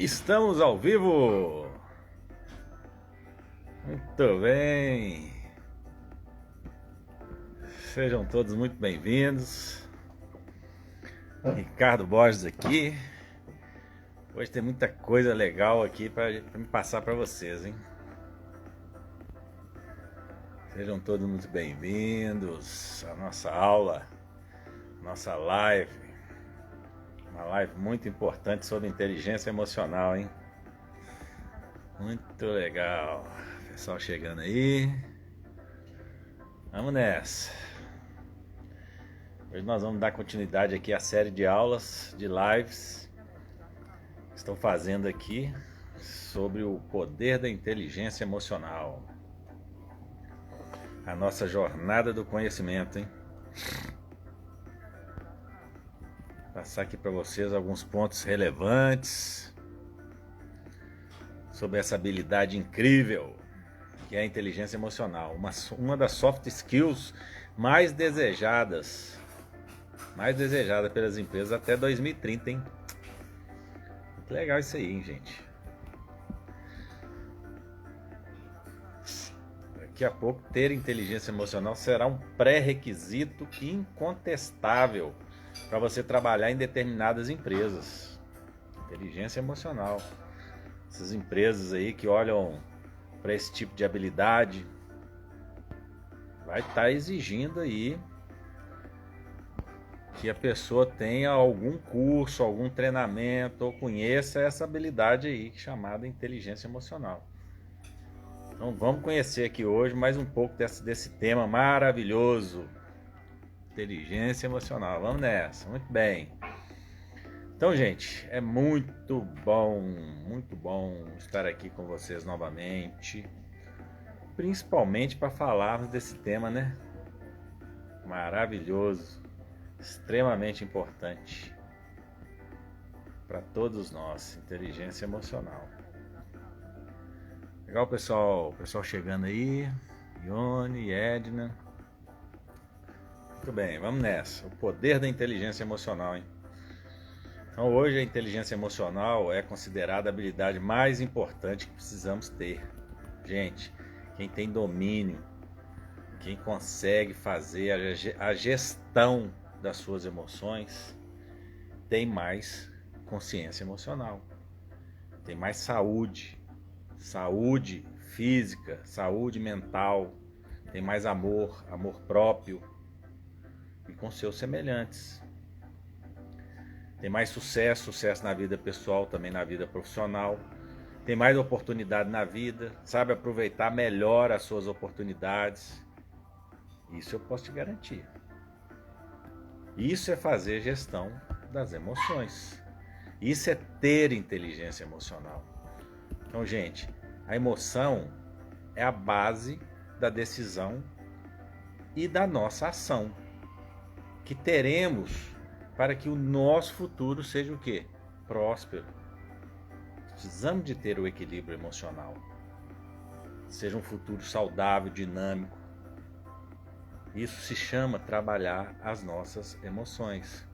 Estamos ao vivo! Muito bem! Sejam todos muito bem-vindos. Ricardo Borges aqui. Hoje tem muita coisa legal aqui para me passar para vocês, hein? Sejam todos muito bem-vindos à nossa aula, nossa live. Uma live muito importante sobre inteligência emocional, hein? Muito legal. Pessoal chegando aí. Vamos nessa. Hoje nós vamos dar continuidade aqui à série de aulas, de lives que estou fazendo aqui sobre o poder da inteligência emocional. A nossa jornada do conhecimento, hein? Vou passar aqui para vocês alguns pontos relevantes sobre essa habilidade incrível que é a inteligência emocional, uma das soft skills mais desejadas pelas empresas até 2030, hein? Muito legal isso aí, hein, gente? Daqui a pouco, ter inteligência emocional será um pré-requisito incontestável para você trabalhar em determinadas empresas. Inteligência emocional. Essas empresas aí que olham para esse tipo de habilidade vai estar exigindo aí que a pessoa tenha algum curso, algum treinamento ou conheça essa habilidade aí chamada inteligência emocional. Então vamos conhecer aqui hoje mais um pouco desse tema maravilhoso, inteligência emocional. Vamos nessa, muito bem. Então, gente, é muito bom estar aqui com vocês novamente, principalmente para falarmos desse tema, né? Maravilhoso, extremamente importante para todos nós, inteligência emocional. Legal, pessoal chegando aí, Ione, Edna. Muito bem, vamos nessa. O poder da inteligência emocional, hein? Então, hoje a inteligência emocional é considerada a habilidade mais importante que precisamos ter. Gente, quem tem domínio, quem consegue fazer a gestão das suas emoções, tem mais consciência emocional, tem mais saúde física, saúde mental, tem mais amor próprio e com seus semelhantes. Tem mais sucesso na vida pessoal, também na vida profissional. Tem mais oportunidade na vida, sabe aproveitar melhor as suas oportunidades. Isso eu posso te garantir. Isso é fazer gestão das emoções. Isso é ter inteligência emocional. Então, gente, a emoção é a base da decisão e da nossa ação que teremos para que o nosso futuro seja o quê? Próspero. Precisamos de ter o equilíbrio emocional. Seja um futuro saudável, dinâmico. Isso se chama trabalhar as nossas emoções.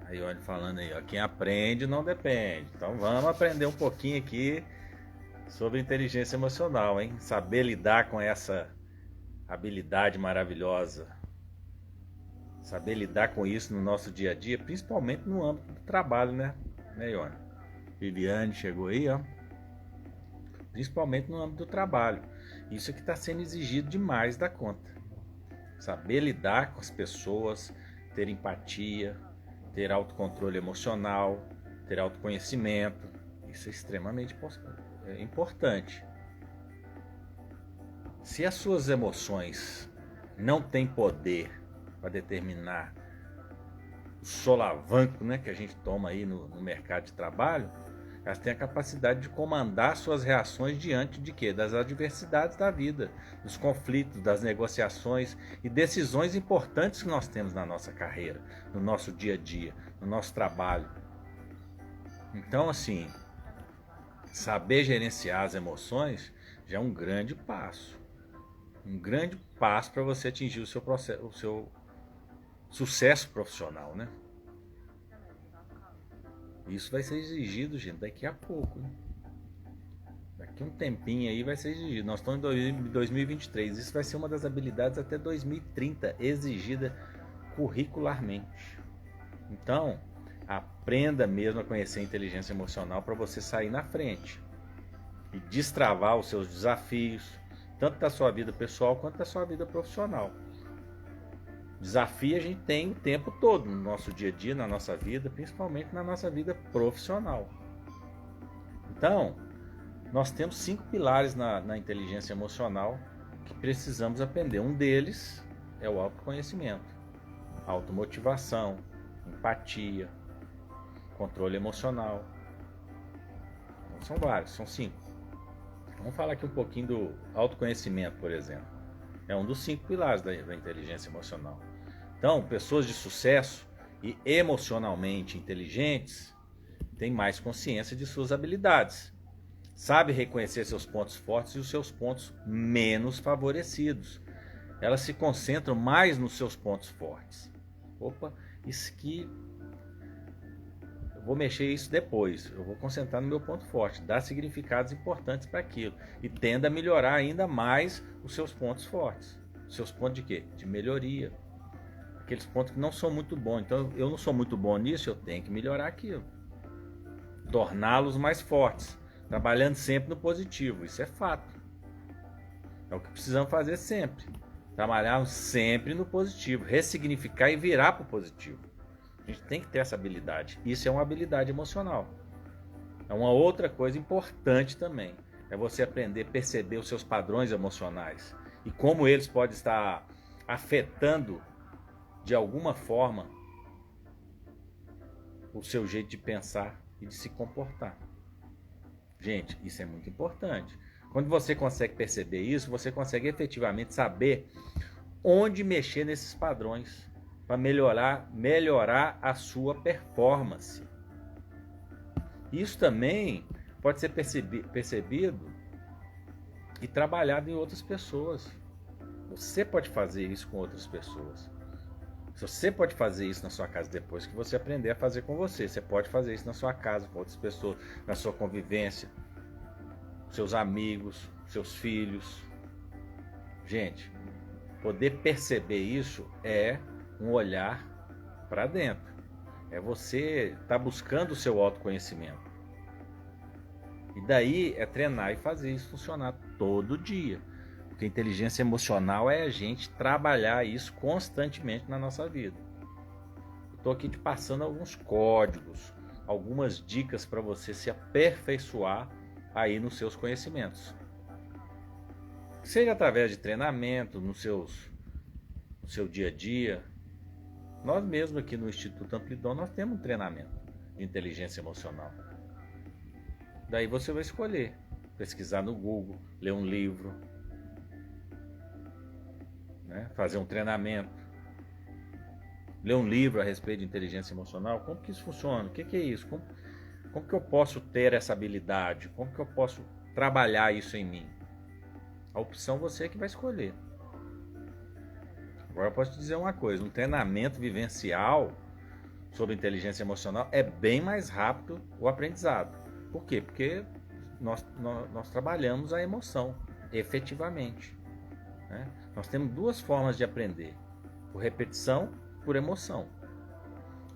Aí olha falando aí, ó, quem aprende não depende. Então vamos aprender um pouquinho aqui sobre inteligência emocional, hein? Saber lidar com essa habilidade maravilhosa. Saber lidar com isso no nosso dia a dia, principalmente no âmbito do trabalho, né, Ione? Viviane chegou aí, ó. Principalmente no âmbito do trabalho. Isso é que está sendo exigido demais da conta. Saber lidar com as pessoas, ter empatia, ter autocontrole emocional, ter autoconhecimento. Isso é extremamente importante. Se as suas emoções não têm poder para determinar o solavanco, né, que a gente toma aí no mercado de trabalho, elas têm a capacidade de comandar suas reações diante de quê? Das adversidades da vida, dos conflitos, das negociações e decisões importantes que nós temos na nossa carreira, no nosso dia a dia, no nosso trabalho. Então, assim, saber gerenciar as emoções já é um grande passo. Um grande passo para você atingir o seu sucesso profissional, né? Isso vai ser exigido, gente, daqui a pouco, né? Daqui um tempinho aí vai ser exigido. Nós estamos em 2023. Isso vai ser uma das habilidades até 2030 exigida curricularmente. Então, aprenda mesmo a conhecer a inteligência emocional para você sair na frente e destravar os seus desafios, tanto da sua vida pessoal quanto da sua vida profissional. Desafio a gente tem o tempo todo no nosso dia a dia, na nossa vida, principalmente na nossa vida profissional. Então, nós temos 5 pilares na inteligência emocional que precisamos aprender. Um deles é o autoconhecimento, automotivação, empatia, controle emocional. Então, são vários, são 5. Vamos falar aqui um pouquinho do autoconhecimento, por exemplo. É um dos 5 pilares da inteligência emocional. Então, pessoas de sucesso e emocionalmente inteligentes têm mais consciência de suas habilidades. Sabe reconhecer seus pontos fortes e os seus pontos menos favorecidos. Elas se concentram mais nos seus pontos fortes. Opa, isso aqui... eu vou mexer isso depois. Eu vou concentrar no meu ponto forte. Dar significados importantes para aquilo. E tenda a melhorar ainda mais os seus pontos fortes. Os seus pontos de quê? De melhoria. Aqueles pontos que não são muito bons. Então, eu não sou muito bom nisso, eu tenho que melhorar aquilo. Torná-los mais fortes. Trabalhando sempre no positivo. Isso é fato. É o que precisamos fazer sempre. Trabalhar sempre no positivo. Ressignificar e virar para o positivo. A gente tem que ter essa habilidade. Isso é uma habilidade emocional. É uma outra coisa importante também. É você aprender a perceber os seus padrões emocionais. E como eles podem estar afetando de alguma forma o seu jeito de pensar e de se comportar. Gente, isso é muito importante. Quando você consegue perceber isso, você consegue efetivamente saber onde mexer nesses padrões para melhorar a sua performance. Isso também pode ser percebido e trabalhado em outras pessoas. Você pode fazer isso com outras pessoas. Você pode fazer isso na sua casa depois que você aprender a fazer com você. Você pode fazer isso na sua casa, com outras pessoas, na sua convivência, seus amigos, seus filhos. Gente, poder perceber isso é um olhar para dentro. É você estar buscando o seu autoconhecimento. E daí é treinar e fazer isso funcionar todo dia. Porque inteligência emocional é a gente trabalhar isso constantemente na nossa vida. Estou aqui te passando alguns códigos, algumas dicas para você se aperfeiçoar aí nos seus conhecimentos. Seja através de treinamento, no seu dia a dia. Nós mesmos aqui no Instituto Amplidon, nós temos um treinamento de inteligência emocional. Daí você vai escolher, pesquisar no Google, ler um livro, né? Fazer um treinamento, ler um livro a respeito de inteligência emocional. Como que isso funciona? O que é isso? Como que eu posso ter essa habilidade? Como que eu posso trabalhar isso em mim? A opção você que vai escolher. Agora eu posso te dizer uma coisa, um treinamento vivencial sobre inteligência emocional é bem mais rápido o aprendizado. Por quê? Porque nós trabalhamos a emoção efetivamente, né? Nós temos 2 formas de aprender, por repetição, por emoção.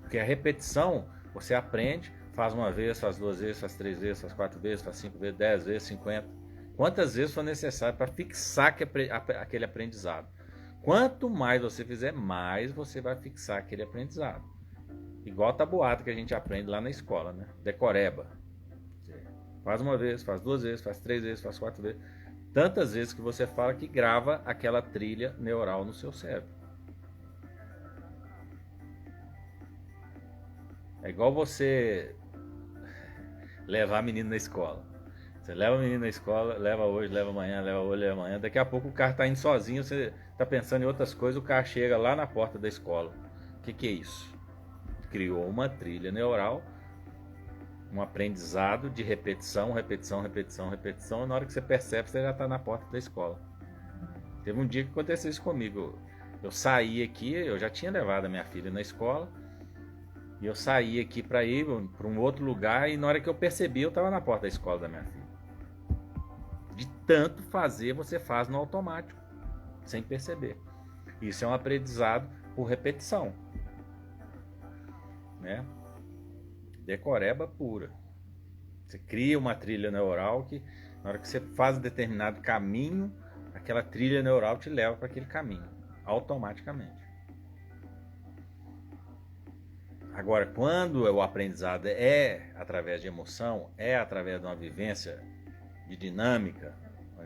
Porque a repetição, você aprende, faz uma vez, faz 2 vezes, faz 3 vezes, faz 4 vezes, faz 5 vezes, 10 vezes, 50. Quantas vezes for necessário para fixar aquele aprendizado. Quanto mais você fizer, mais você vai fixar aquele aprendizado. Igual a tabuada que a gente aprende lá na escola, né? Decoreba. Faz uma vez, faz 2 vezes, faz 3 vezes, faz 4 vezes. Tantas vezes que você fala que grava aquela trilha neural no seu cérebro. É igual você levar a menina na escola. Você leva a menina na escola, leva hoje, leva amanhã, leva hoje, leva amanhã. Daqui a pouco o carro está indo sozinho, você está pensando em outras coisas, o carro chega lá na porta da escola. O que é isso? Criou uma trilha neural, um aprendizado de repetição, repetição, repetição, repetição. E na hora que você percebe, você já está na porta da escola. Teve um dia que aconteceu isso comigo. Eu saí aqui, eu já tinha levado a minha filha na escola. E eu saí aqui para ir para um outro lugar e na hora que eu percebi, eu estava na porta da escola da minha filha. De tanto fazer, você faz no automático, sem perceber. Isso é um aprendizado por repetição, né? Decoreba pura. Você cria uma trilha neural que, na hora que você faz um determinado caminho, aquela trilha neural te leva para aquele caminho, automaticamente. Agora, quando o aprendizado é através de emoção, é através de uma vivência de dinâmica, uma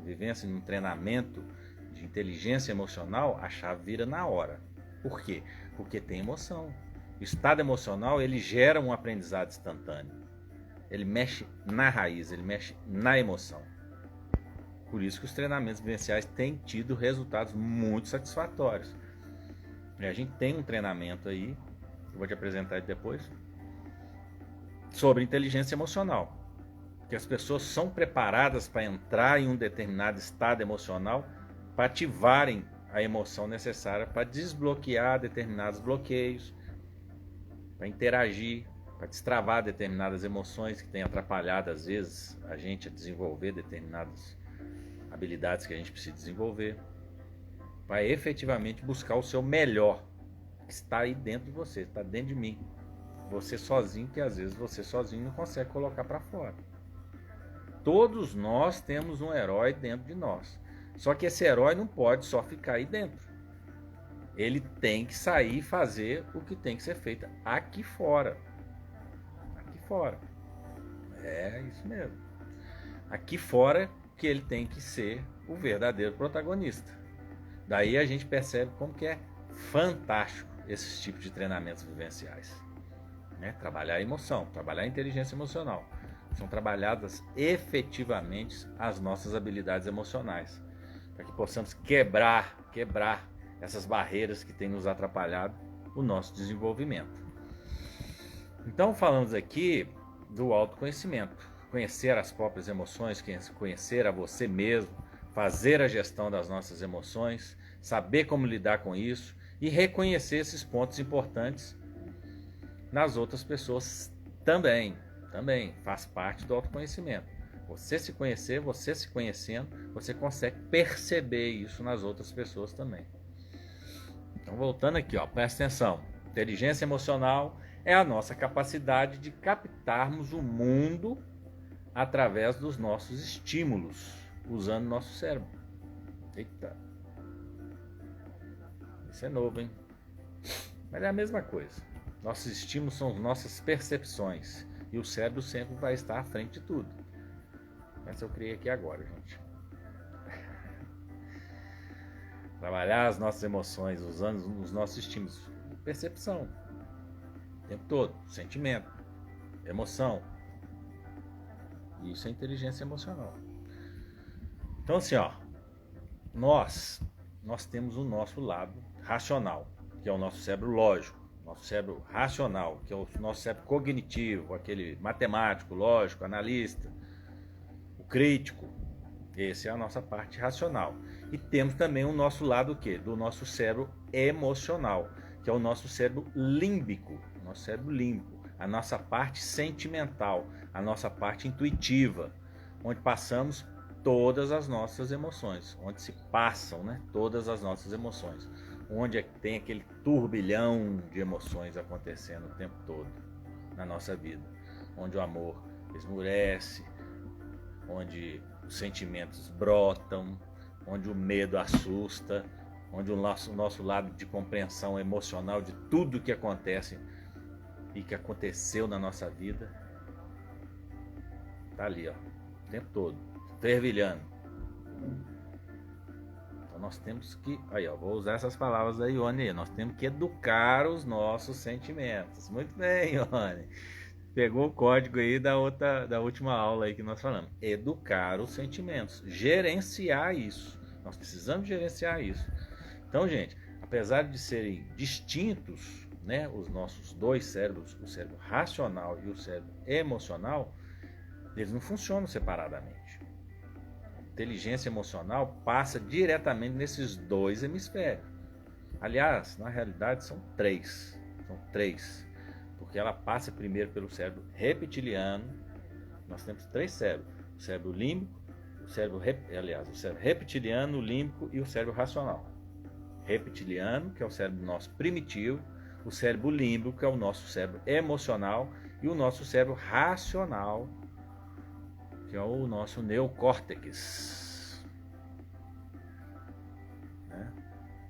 vivência em um treinamento de inteligência emocional, a chave vira na hora. Por quê? Porque tem emoção. O estado emocional, ele gera um aprendizado instantâneo. Ele mexe na raiz, ele mexe na emoção. Por isso que os treinamentos vivenciais têm tido resultados muito satisfatórios. E a gente tem um treinamento aí, eu vou te apresentar depois, sobre inteligência emocional. Que as pessoas são preparadas para entrar em um determinado estado emocional, para ativarem a emoção necessária para desbloquear determinados bloqueios, para interagir, para destravar determinadas emoções que têm atrapalhado, às vezes, a gente a desenvolver determinadas habilidades que a gente precisa desenvolver, para efetivamente buscar o seu melhor, que está aí dentro de você, está dentro de mim. Você sozinho, que às vezes você sozinho não consegue colocar para fora. Todos nós temos um herói dentro de nós. Só que esse herói não pode só ficar aí dentro. Ele tem que sair e fazer o que tem que ser feito aqui fora. Aqui fora. É isso mesmo. Aqui fora que ele tem que ser o verdadeiro protagonista. Daí a gente percebe como que é fantástico esses tipos de treinamentos vivenciais. Né? Trabalhar a emoção, trabalhar a inteligência emocional. São trabalhadas efetivamente as nossas habilidades emocionais, para que possamos quebrar essas barreiras que têm nos atrapalhado o nosso desenvolvimento. Então falamos aqui do autoconhecimento, conhecer as próprias emoções, conhecer a você mesmo, fazer a gestão das nossas emoções, saber como lidar com isso e reconhecer esses pontos importantes nas outras pessoas também faz parte do autoconhecimento. Você se conhecer, você se conhecendo, você consegue perceber isso nas outras pessoas também. Então voltando aqui, presta atenção. Inteligência emocional é a nossa capacidade de captarmos o mundo através dos nossos estímulos, usando nosso cérebro. Eita. Isso é novo, hein? Mas é a mesma coisa. Nossos estímulos são nossas percepções. E o cérebro sempre vai estar à frente de tudo. Essa eu criei aqui agora, gente. Trabalhar as nossas emoções, usando os nossos estímulos. Percepção. O tempo todo. Sentimento. Emoção. Isso é inteligência emocional. Então assim, nós temos o nosso lado racional, que é o nosso cérebro lógico. Nosso cérebro racional, que é o nosso cérebro cognitivo, aquele matemático, lógico, analista, o crítico. Essa é a nossa parte racional. E temos também o nosso lado do nosso cérebro emocional, que é o nosso cérebro límbico, a nossa parte sentimental, a nossa parte intuitiva, onde passamos todas as nossas emoções, onde se passam, todas as nossas emoções. Onde tem aquele turbilhão de emoções acontecendo o tempo todo na nossa vida, onde o amor esmurece, onde os sentimentos brotam, onde o medo assusta, onde o nosso lado de compreensão emocional de tudo que acontece e que aconteceu na nossa vida tá ali, o tempo todo, fervilhando. Nós temos que, vou usar essas palavras da Ione aí, nós temos que educar os nossos sentimentos. Muito bem, Ione. Pegou o código aí da última aula aí que nós falamos. Educar os sentimentos, gerenciar isso. Nós precisamos gerenciar isso. Então, gente, apesar de serem distintos, os nossos dois cérebros, o cérebro racional e o cérebro emocional, eles não funcionam separadamente. Inteligência emocional passa diretamente nesses dois hemisférios. Aliás, na realidade são três. porque ela passa primeiro pelo cérebro reptiliano. Nós temos 3 cérebros: o cérebro límbico, o cérebro reptiliano, o límbico e o cérebro racional. Reptiliano, que é o cérebro nosso primitivo, o cérebro límbico, que é o nosso cérebro emocional, e o nosso cérebro racional, que é o nosso neocórtex. Né?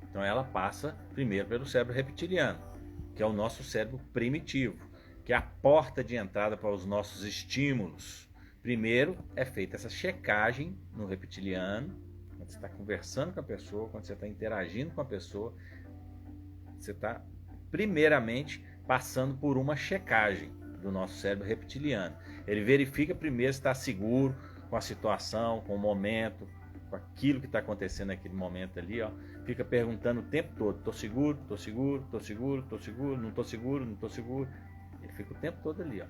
Então ela passa primeiro pelo cérebro reptiliano, que é o nosso cérebro primitivo, que é a porta de entrada para os nossos estímulos. Primeiro é feita essa checagem no reptiliano, quando você está conversando com a pessoa, quando você está interagindo com a pessoa, você está primeiramente passando por uma checagem do nosso cérebro reptiliano. Ele verifica primeiro se está seguro com a situação, com o momento, com aquilo que está acontecendo naquele momento ali, ó. Fica perguntando o tempo todo: estou seguro, estou seguro, estou seguro, estou seguro, não estou seguro, não estou seguro. Ele fica o tempo todo ali, ó.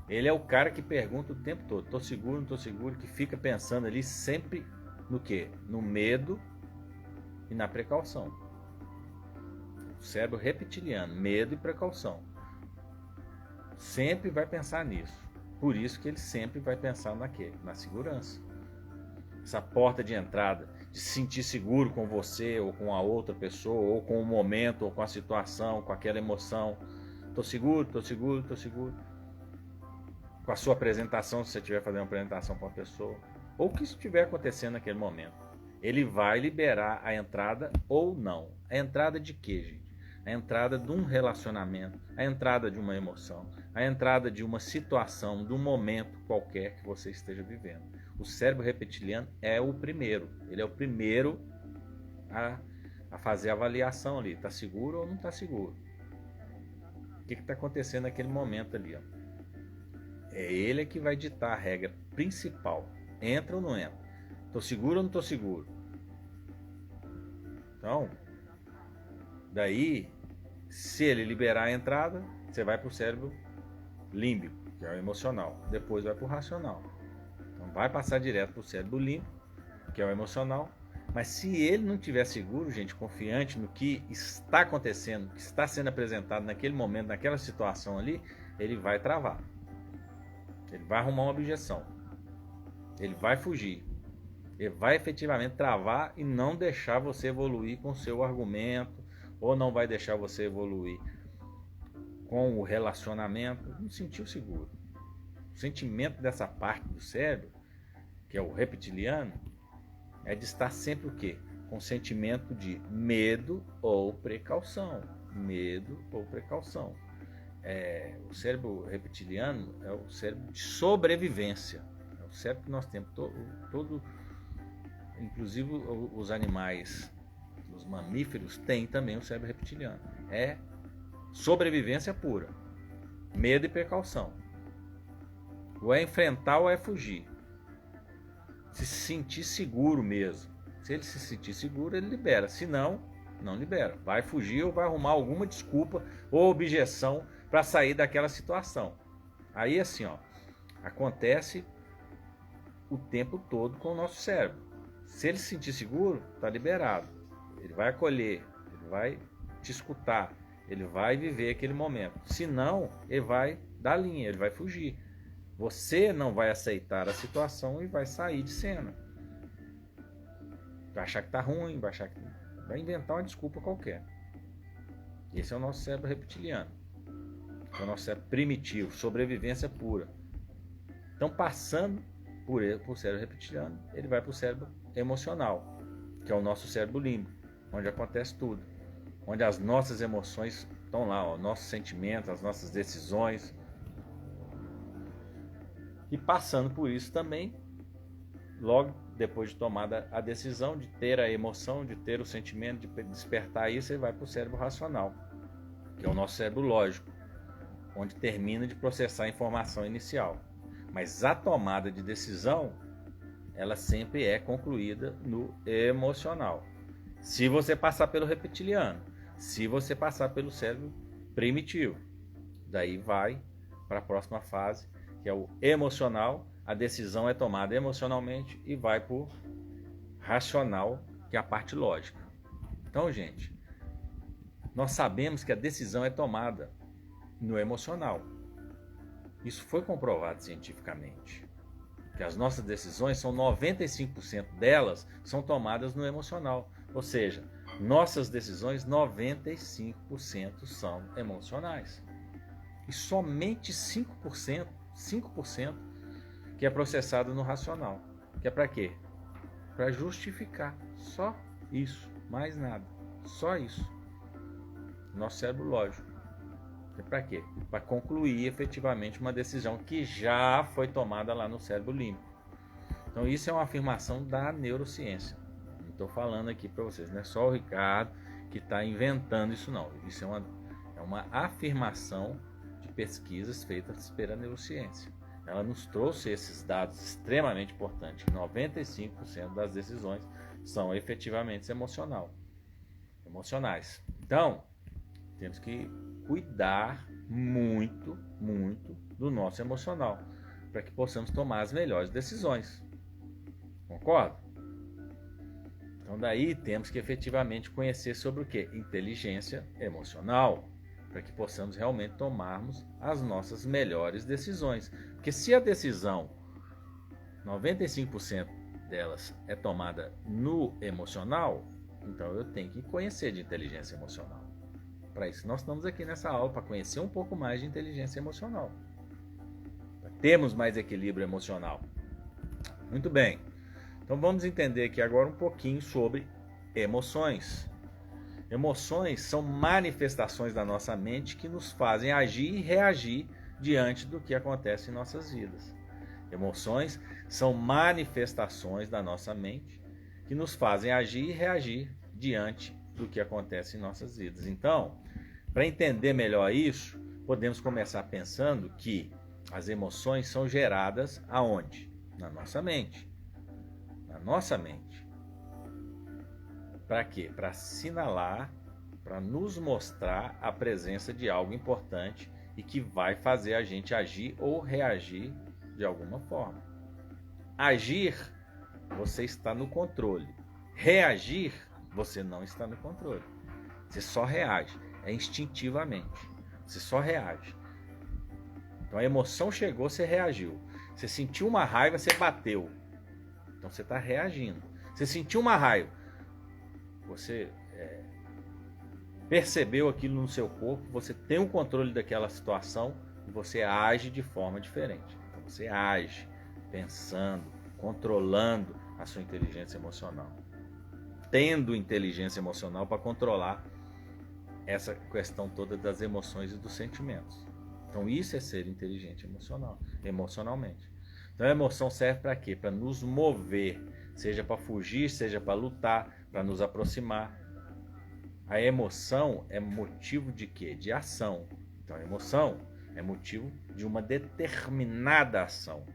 Ele é o cara que pergunta o tempo todo: estou seguro, não estou seguro, que fica pensando ali sempre no quê? No medo e na precaução. O cérebro reptiliano, medo e precaução. Sempre vai pensar nisso. Por isso que ele sempre vai pensar na segurança. Essa porta de entrada, de se sentir seguro com você, ou com a outra pessoa, ou com o momento, ou com a situação, com aquela emoção. Estou seguro, estou seguro, estou seguro. Com a sua apresentação, se você estiver fazendo uma apresentação para uma pessoa, ou o que estiver acontecendo naquele momento. Ele vai liberar a entrada ou não. A entrada de quê, gente? A entrada de um relacionamento, a entrada de uma emoção, a entrada de uma situação, de um momento qualquer que você esteja vivendo. O cérebro reptiliano é o primeiro. Ele é o primeiro a fazer a avaliação ali. Está seguro ou não está seguro? O que está acontecendo naquele momento ali? Ó? É ele que vai ditar a regra principal. Entra ou não entra? Estou seguro ou não estou seguro? Então, daí, se ele liberar a entrada, você vai para o cérebro límbico, que é o emocional. Depois vai para o racional. Então vai passar direto para o cérebro límbico, que é o emocional. Mas se ele não estiver seguro, gente, confiante no que está acontecendo, que está sendo apresentado naquele momento, naquela situação ali, ele vai travar. Ele vai arrumar uma objeção. Ele vai fugir. Ele vai efetivamente travar e não deixar você evoluir com o seu argumento, ou não vai deixar você evoluir com o relacionamento. Não sentiu seguro. O sentimento dessa parte do cérebro, que é o reptiliano, é de estar sempre o quê? Com sentimento de medo ou precaução. Medo ou precaução. O cérebro reptiliano é o cérebro de sobrevivência. É o cérebro que nós temos todo, inclusive os animais, os mamíferos têm também o cérebro reptiliano. É sobrevivência pura. Medo e precaução. Ou é enfrentar ou é fugir. Se sentir seguro mesmo. Se ele se sentir seguro, ele libera. Se não, não libera. Vai fugir ou vai arrumar alguma desculpa ou objeção para sair daquela situação. Aí assim, ó, acontece o tempo todo com o nosso cérebro. Se ele se sentir seguro, está liberado. Ele vai acolher, ele vai te escutar, ele vai viver aquele momento. Se não, ele vai dar linha, ele vai fugir. Você não vai aceitar a situação e vai sair de cena. Vai achar que tá ruim, vai inventar uma desculpa qualquer. Esse é o nosso cérebro reptiliano. É o nosso cérebro primitivo, sobrevivência pura. Então, passando por o cérebro reptiliano, ele vai para o cérebro emocional, que é o nosso cérebro límbico, onde acontece tudo. Onde as nossas emoções estão lá, ó, nossos sentimentos, as nossas decisões. E passando por isso também, logo depois de tomada a decisão, de ter a emoção, de ter o sentimento, de despertar isso, ele vai para o cérebro racional, que é o nosso cérebro lógico, onde termina de processar a informação inicial. Mas a tomada de decisão, ela sempre é concluída no emocional. Se você passar pelo reptiliano, se você passar pelo cérebro primitivo, daí vai para a próxima fase, que é o emocional. A decisão é tomada emocionalmente e vai para o racional, que é a parte lógica. Então, gente, nós sabemos que a decisão é tomada no emocional. Isso foi comprovado cientificamente. Que as nossas decisões, 95% delas são tomadas no emocional. Ou seja, nossas decisões, 95% são emocionais. E somente 5% que é processado no racional. Que é para quê? Para justificar. Só isso. Mais nada. Só isso. Nosso cérebro lógico. É para quê? Para concluir efetivamente uma decisão que já foi tomada lá no cérebro límbico. Então isso é uma afirmação da neurociência. Não estou falando aqui para vocês, não é só o Ricardo que está inventando isso não. Isso é uma afirmação de pesquisas feitas pela neurociência. Ela nos trouxe esses dados extremamente importantes. 95% das decisões são efetivamente emocionais. Então, temos que cuidar muito do nosso emocional para que possamos tomar as melhores decisões. Concorda? Então daí temos que efetivamente conhecer sobre o que? Inteligência emocional, para que possamos realmente tomarmos as nossas melhores decisões. Porque se a decisão, 95% delas é tomada no emocional, então eu tenho que conhecer de inteligência emocional. Para isso nós estamos aqui nessa aula, para conhecer um pouco mais de inteligência emocional. Para termos mais equilíbrio emocional. Muito bem. Então vamos entender aqui agora um pouquinho sobre emoções. Emoções são manifestações da nossa mente que nos fazem agir e reagir diante do que acontece em nossas vidas. Emoções são manifestações da nossa mente que nos fazem agir e reagir diante do que acontece em nossas vidas. Então, para entender melhor isso, podemos começar pensando que as emoções são geradas aonde? Na nossa mente. Na nossa mente. Para quê? Para assinalar, para nos mostrar a presença de algo importante e que vai fazer a gente agir ou reagir de alguma forma. Agir, você está no controle. Reagir, você não está no controle. Você só reage. É instintivamente. Você só reage. Então a emoção chegou, você reagiu. Você sentiu uma raiva, você bateu. Então você está reagindo. Você sentiu uma raiva. Você percebeu aquilo no seu corpo. Você tem o controle daquela situação e você age de forma diferente. Então você age pensando, controlando a sua inteligência emocional. Tendo inteligência emocional para controlar essa questão toda das emoções e dos sentimentos. Então isso é ser inteligente emocionalmente. Então a emoção serve para quê? Para nos mover, seja para fugir, seja para lutar, para nos aproximar. A emoção é motivo de quê? De ação. Então a emoção é motivo de uma determinada ação.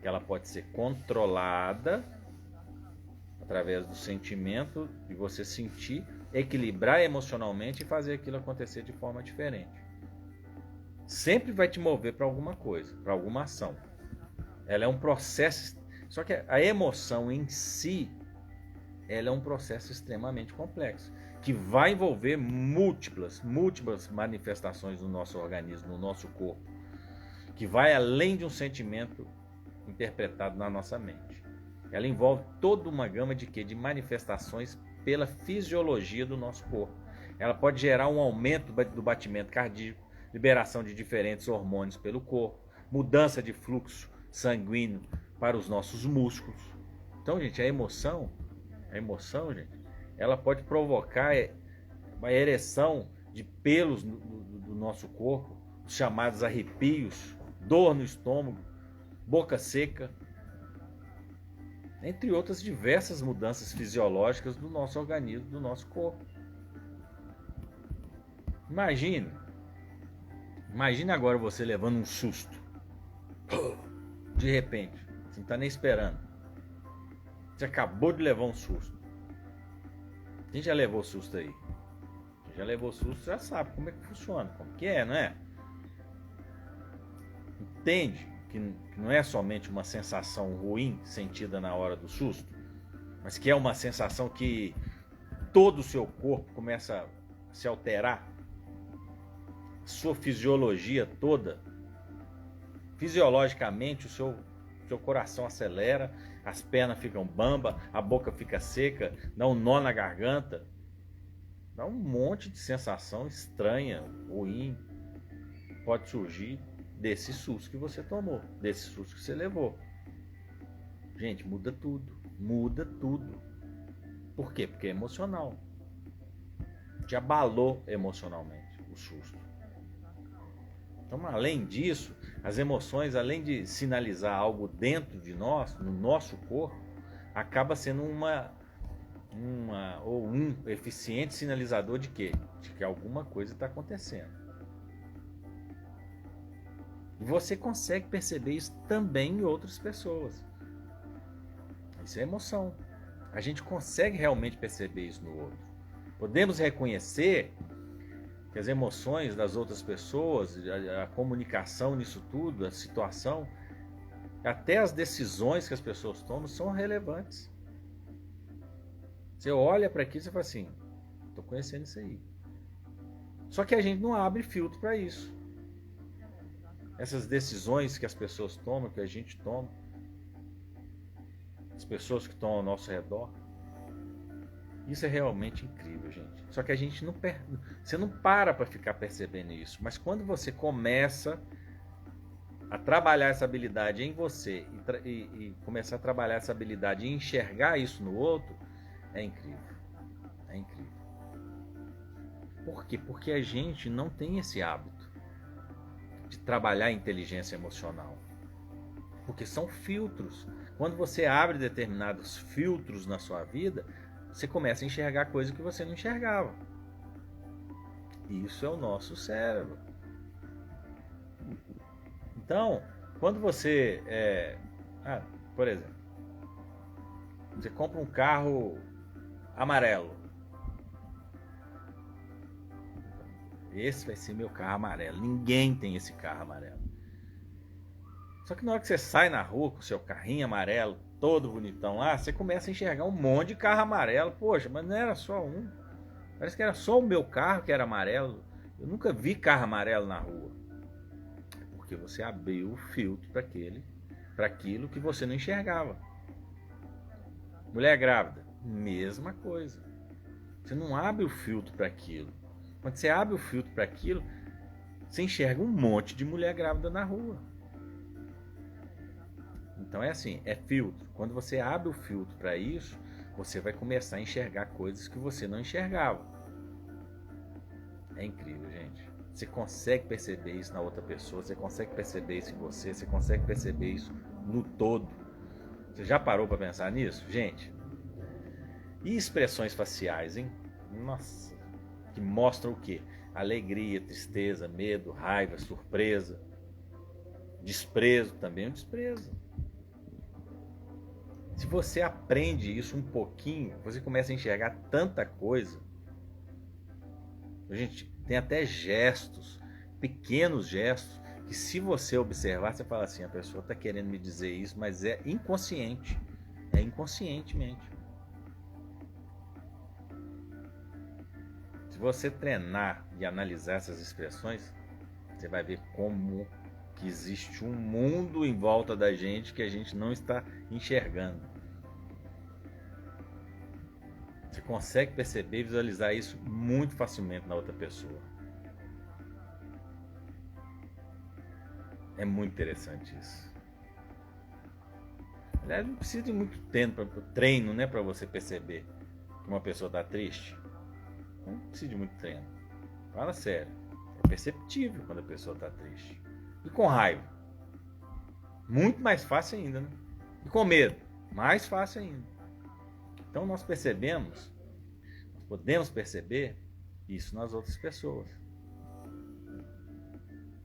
Ela pode ser controlada através do sentimento, de você sentir, equilibrar emocionalmente e fazer aquilo acontecer de forma diferente. Sempre vai te mover para alguma coisa, para alguma ação. Ela é um processo, só que a emoção em si, ela é um processo extremamente complexo, que vai envolver múltiplas manifestações no nosso organismo, no nosso corpo, que vai além de um sentimento interpretado na nossa mente. Ela envolve toda uma gama de manifestações pela fisiologia do nosso corpo. Ela pode gerar um aumento do batimento cardíaco, liberação de diferentes hormônios pelo corpo, mudança de fluxo sanguíneo para os nossos músculos. Então, gente, a emoção, gente, ela pode provocar uma ereção de pelos do nosso corpo, os chamados arrepios, dor no estômago, boca seca, entre outras diversas mudanças fisiológicas do nosso organismo, do nosso corpo. Imagine agora você levando um susto. De repente, você não está nem esperando. Você acabou de levar um susto. Quem já levou susto aí? Quem já levou susto já sabe como é que funciona, como que é, não é? Entende que não é somente uma sensação ruim sentida na hora do susto, mas que é uma sensação que todo o seu corpo começa a se alterar. sua fisiologia toda. Fisiologicamente, o seu coração acelera, as pernas ficam bamba, a boca fica seca, dá um nó na garganta, dá um monte de sensação estranha, ruim, pode surgir desse susto que você tomou, desse susto que você levou. Gente, muda tudo, muda tudo. Por quê? Porque é emocional. Te abalou emocionalmente o susto. Então, além disso, as emoções, além de sinalizar algo dentro de nós, no nosso corpo, acaba sendo um eficiente sinalizador de quê? De que alguma coisa está acontecendo. E você consegue perceber isso também em outras pessoas. Isso é emoção. A gente consegue realmente perceber isso no outro. Podemos reconhecer que as emoções das outras pessoas, a comunicação nisso tudo, a situação, até as decisões que as pessoas tomam são relevantes. Você olha para aquilo e você fala assim, estou conhecendo isso aí. Só que a gente não abre filtro para isso. Essas decisões que as pessoas tomam, que a gente toma, as pessoas que estão ao nosso redor, isso é realmente incrível, gente. Só que a gente não você não para ficar percebendo isso. Mas quando você começa a trabalhar essa habilidade em você e começar a trabalhar essa habilidade e enxergar isso no outro, é incrível. É incrível. Por quê? Porque a gente não tem esse hábito de trabalhar a inteligência emocional. Porque são filtros. Quando você abre determinados filtros na sua vida, você começa a enxergar coisas que você não enxergava. Isso é o nosso cérebro. Então, quando você... por exemplo, você compra um carro amarelo. Esse vai ser meu carro amarelo. Ninguém tem esse carro amarelo. Só que na hora que você sai na rua com o seu carrinho amarelo, todo bonitão lá, você começa a enxergar um monte de carro amarelo. Poxa, mas não era só um. Parece que era só o meu carro que era amarelo. Eu nunca vi carro amarelo na rua. Porque você abriu o filtro para aquilo que você não enxergava. Mulher grávida, mesma coisa. Você não abre o filtro para aquilo. Quando você abre o filtro para aquilo, você enxerga um monte de mulher grávida na rua. Então é assim, é filtro. Quando você abre o filtro para isso, você vai começar a enxergar coisas que você não enxergava. É incrível, gente. Você consegue perceber isso na outra pessoa, você consegue perceber isso em você, você consegue perceber isso no todo. Você já parou para pensar nisso? Gente, e expressões faciais, hein? Nossa, que mostram o quê? Alegria, tristeza, medo, raiva, surpresa, desprezo, também é um desprezo. Se você aprende isso um pouquinho, você começa a enxergar tanta coisa. A gente tem até gestos, pequenos gestos, que se você observar, você fala assim, a pessoa está querendo me dizer isso, mas é inconsciente. É inconscientemente. Se você treinar e analisar essas expressões, você vai ver como que existe um mundo em volta da gente que a gente não está enxergando. Você consegue perceber e visualizar isso muito facilmente na outra pessoa. É muito interessante isso. Aliás, não precisa de muito treino, né, para você perceber que uma pessoa está triste. Não precisa de muito treino. Fala sério. É perceptível quando a pessoa está triste. E com raiva. Muito mais fácil ainda, né? E com medo. Mais fácil ainda. Então nós podemos perceber isso nas outras pessoas.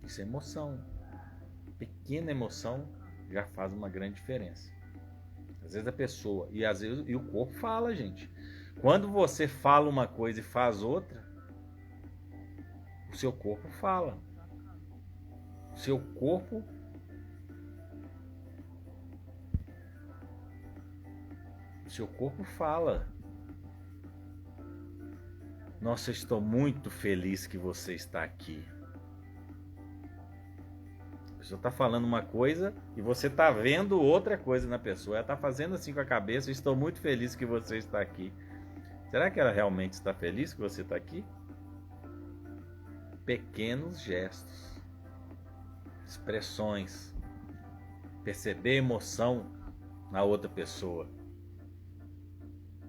Isso é emoção. Pequena emoção já faz uma grande diferença. Às vezes a pessoa, e às vezes o corpo fala, gente. Quando você fala uma coisa e faz outra, o seu corpo fala. O seu corpo fala. Nossa, eu estou muito feliz que você está aqui. pessoa está falando uma coisa e você está vendo outra coisa na pessoa. Ela está fazendo assim com a cabeça: estou muito feliz que você está aqui. Será que ela realmente está feliz que você está aqui? Pequenos gestos, expressões, perceber emoção na outra pessoa.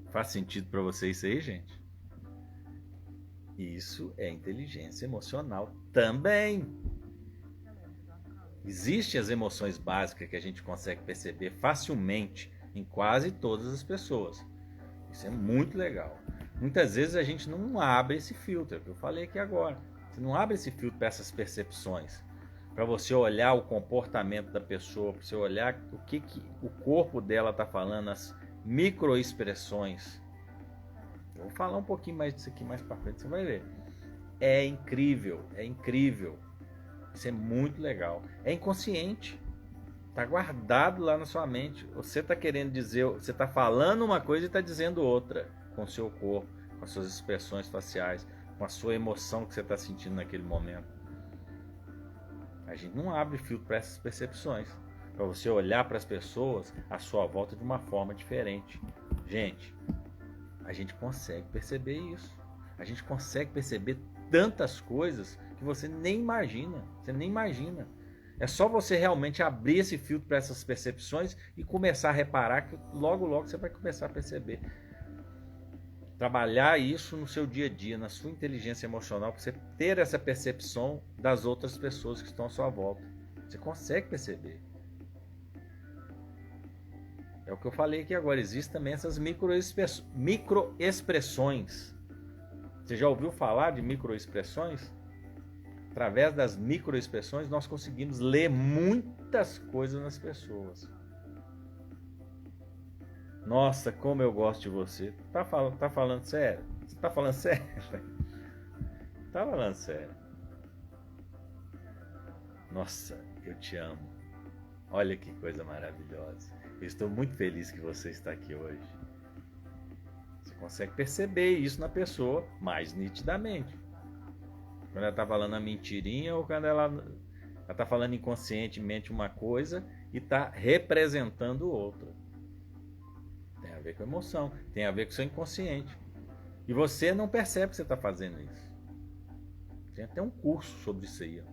Faz sentido para vocês isso aí, gente? Isso é inteligência emocional também. Existem as emoções básicas que a gente consegue perceber facilmente em quase todas as pessoas. Isso é muito legal. Muitas vezes a gente não abre esse filtro, que eu falei aqui agora. Você não abre esse filtro para essas percepções, para você olhar o comportamento da pessoa, para você olhar o que o corpo dela está falando, as microexpressões. Eu vou falar um pouquinho mais disso aqui mais para frente, você vai ver. É incrível, é incrível. Isso é muito legal. É inconsciente. Está guardado lá na sua mente. Você está querendo dizer, você está falando uma coisa e está dizendo outra com o seu corpo, com as suas expressões faciais, com a sua emoção que você está sentindo naquele momento. A gente não abre filtro para essas percepções, para você olhar para as pessoas à sua volta de uma forma diferente. Gente, a gente consegue perceber isso. A gente consegue perceber tantas coisas que você nem imagina. Você nem imagina. É só você realmente abrir esse filtro para essas percepções e começar a reparar que logo, logo você vai começar a perceber. Trabalhar isso no seu dia a dia, na sua inteligência emocional, para você ter essa percepção das outras pessoas que estão à sua volta. Você consegue perceber. É o que eu falei aqui agora. Existem também essas microexpressões. Você já ouviu falar de microexpressões? Através das microexpressões, nós conseguimos ler muitas coisas nas pessoas. Nossa, como eu gosto de você. Tá falando sério? Você tá falando sério? Tá falando sério. Nossa, eu te amo. Olha que coisa maravilhosa. Eu estou muito feliz que você está aqui hoje. Você consegue perceber isso na pessoa mais nitidamente. Quando ela está falando a mentirinha ou quando ela está falando inconscientemente uma coisa e está representando outra. Tem a ver com emoção, tem a ver com o seu inconsciente. E você não percebe que você está fazendo isso. Tem até um curso sobre isso aí. A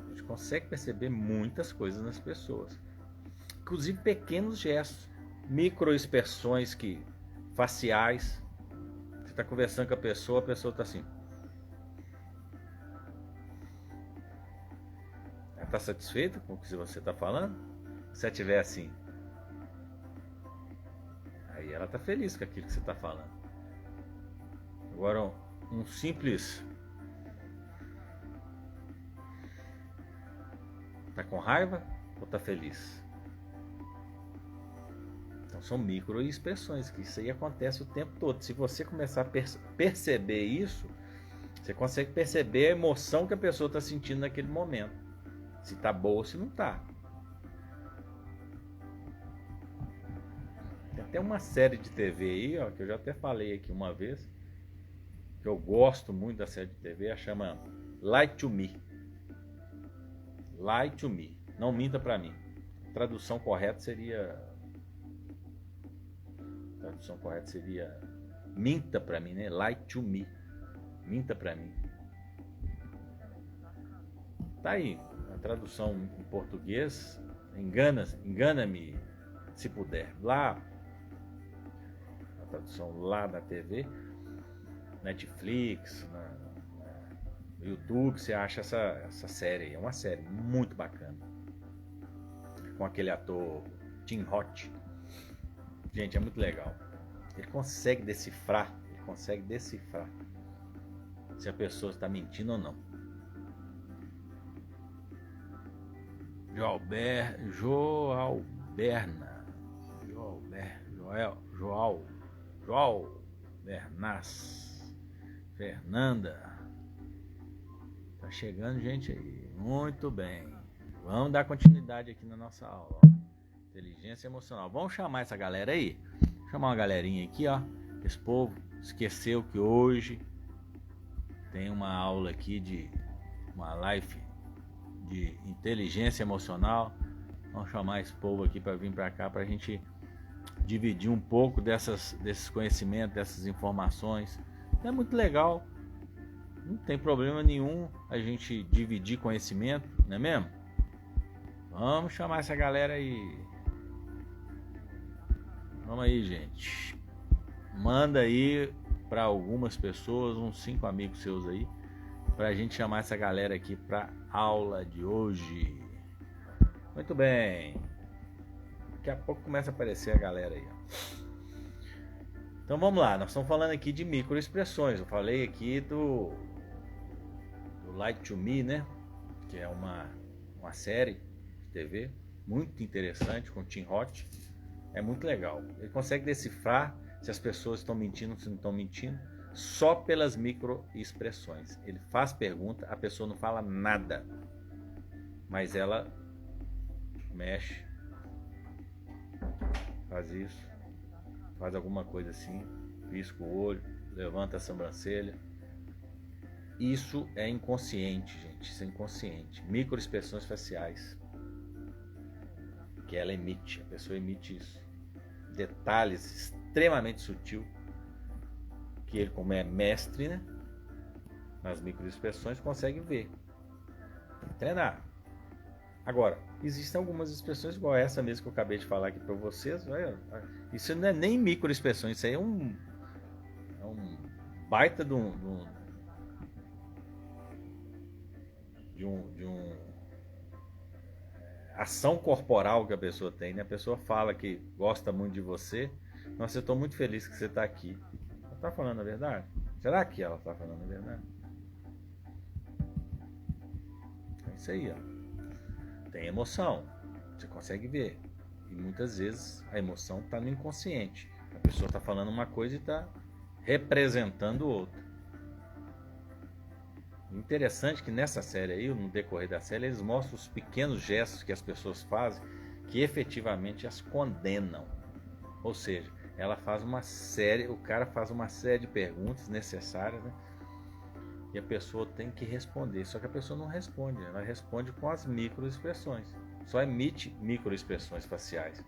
gente consegue perceber muitas coisas nas pessoas. Inclusive pequenos gestos, microexpressões faciais. Você está conversando com a pessoa está assim. Ela está satisfeita com o que você está falando? Se ela estiver assim, aí ela está feliz com aquilo que você está falando. Agora, um simples... Está com raiva ou está feliz? Então são microexpressões, que isso aí acontece o tempo todo. Se você começar a perceber isso, você consegue perceber a emoção que a pessoa está sentindo naquele momento. Se está boa ou se não está. Tem até uma série de TV aí, ó, que eu já até falei aqui uma vez, que eu gosto muito da série de TV, ela chama Lie to Me. Lie to Me. Não minta pra mim. A tradução correta seria minta pra mim, né? Lie to me. Minta pra mim. Tá aí. A tradução em português, engana-me se puder. Lá, a tradução lá na TV, Netflix, no YouTube, você acha essa série aí. É uma série muito bacana. Com aquele ator Tim Roth. Gente, é muito legal. Ele consegue decifrar se a pessoa está mentindo ou não. João Bernas, Fernanda. Tá chegando gente aí. Muito bem. Vamos dar continuidade aqui na nossa aula. Ó. Inteligência emocional. Vamos chamar essa galera aí. Chamar uma galerinha aqui, ó. Esse povo esqueceu que hoje tem uma aula aqui uma live de inteligência emocional. Vamos chamar esse povo aqui para vir para cá para a gente dividir um pouco desses conhecimentos, dessas informações. É muito legal, não tem problema nenhum a gente dividir conhecimento, não é mesmo? Vamos chamar essa galera aí. Vamos aí, gente. Manda aí para algumas pessoas, uns 5 amigos seus aí, para a gente chamar essa galera aqui para aula de hoje. Muito bem. Daqui a pouco começa a aparecer a galera aí. Então vamos lá, nós estamos falando aqui de microexpressões. Eu falei aqui do Light to Me, né? Que é uma série de TV muito interessante com Tim Roth. É muito legal. Ele consegue decifrar se as pessoas estão mentindo ou se não estão mentindo só pelas microexpressões. Ele faz pergunta, a pessoa não fala nada, mas ela mexe, faz isso, faz alguma coisa assim, pisca o olho, levanta a sobrancelha. Isso é inconsciente, gente. Isso é inconsciente. Microexpressões faciais que ela emite, a pessoa emite isso. Detalhes extremamente sutil que ele, como é mestre, né, nas microexpressões, consegue ver. Tem que treinar. Agora, existem algumas expressões igual essa mesmo que eu acabei de falar aqui para vocês. Isso não é nem microexpressões, isso aí é um baita de ação corporal que a pessoa tem, né? A pessoa fala que gosta muito de você. Nossa, eu estou muito feliz que você está aqui. Ela está falando a verdade? Será que ela está falando a verdade? É isso aí, ó. Tem emoção, você consegue ver. E muitas vezes a emoção está no inconsciente. A pessoa está falando uma coisa e está representando outra. Interessante que nessa série aí, no decorrer da série, eles mostram os pequenos gestos que as pessoas fazem que efetivamente as condenam. Ou seja, o cara faz uma série de perguntas necessárias, né? E a pessoa tem que responder. Só que a pessoa não responde, ela responde com as microexpressões. Só emite microexpressões faciais.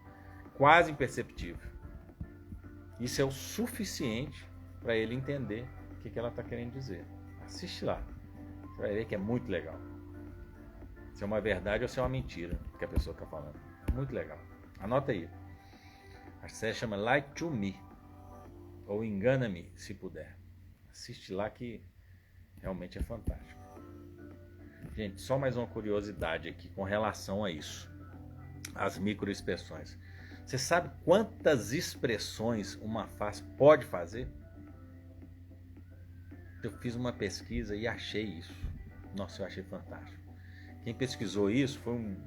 Quase imperceptível. Isso é o suficiente para ele entender o que ela está querendo dizer. Assiste lá. Você vai ver que é muito legal. Se é uma verdade ou se é uma mentira que a pessoa está falando. Muito legal. Anota aí. A série chama Light to Me. Ou Engana-me, se puder. Assiste lá que realmente é fantástico. Gente, só mais uma curiosidade aqui com relação a isso. As microexpressões. Você sabe quantas expressões uma face pode fazer? Eu fiz uma pesquisa e achei isso. Nossa, eu achei fantástico. Quem pesquisou isso foi um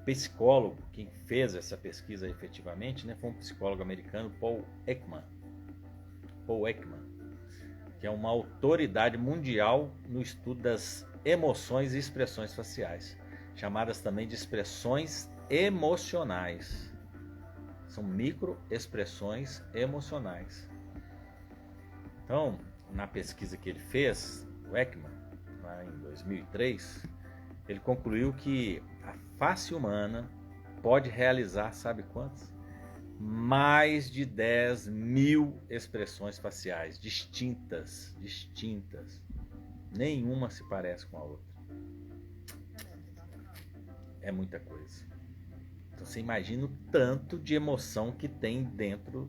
psicólogo. Quem fez essa pesquisa efetivamente, né, foi um psicólogo americano, Paul Ekman. Que é uma autoridade mundial no estudo das emoções e expressões faciais, chamadas também de expressões emocionais. São microexpressões emocionais. Então, na pesquisa que ele fez, o Ekman, lá em 2003, ele concluiu que a face humana pode realizar, sabe quantas? Mais de 10.000 expressões faciais distintas. Nenhuma se parece com a outra. É muita coisa. Então você imagina o tanto de emoção que tem dentro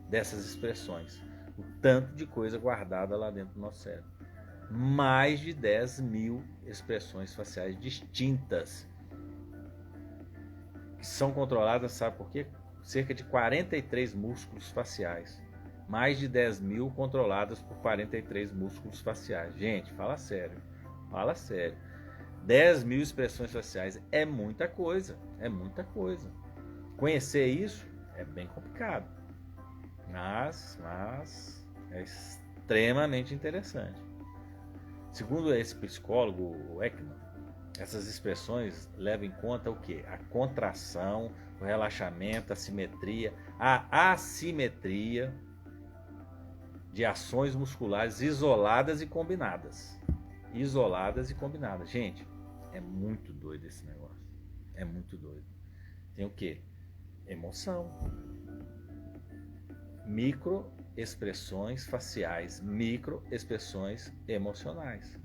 dessas expressões. O tanto de coisa guardada lá dentro do nosso cérebro. Mais de 10.000 expressões faciais distintas. Que são controladas, sabe por quê? Cerca de 43 músculos faciais. Mais de 10.000 controladas por 43 músculos faciais. Gente, fala sério. 10.000 expressões faciais é muita coisa. Conhecer isso é bem complicado. Mas é extremamente interessante. Segundo esse psicólogo, o Ekman, essas expressões levam em conta o quê? A contração, o relaxamento, a simetria, a assimetria de ações musculares isoladas e combinadas. Gente, É muito doido esse negócio. É muito doido. Tem o quê? Emoção. Microexpressões faciais, microexpressões emocionais.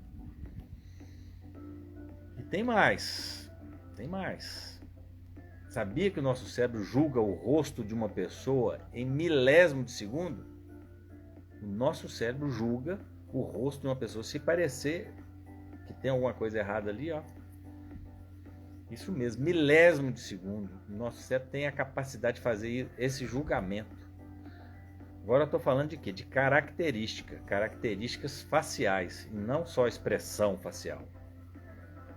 E tem mais. Tem mais. Sabia que o nosso cérebro julga o rosto de uma pessoa em milésimo de segundo? O nosso cérebro julga o rosto de uma pessoa. Se parecer que tem alguma coisa errada ali, ó. Isso mesmo, milésimo de segundo. O nosso cérebro tem a capacidade de fazer esse julgamento. Agora eu estou falando de quê? De características faciais, e não só expressão facial.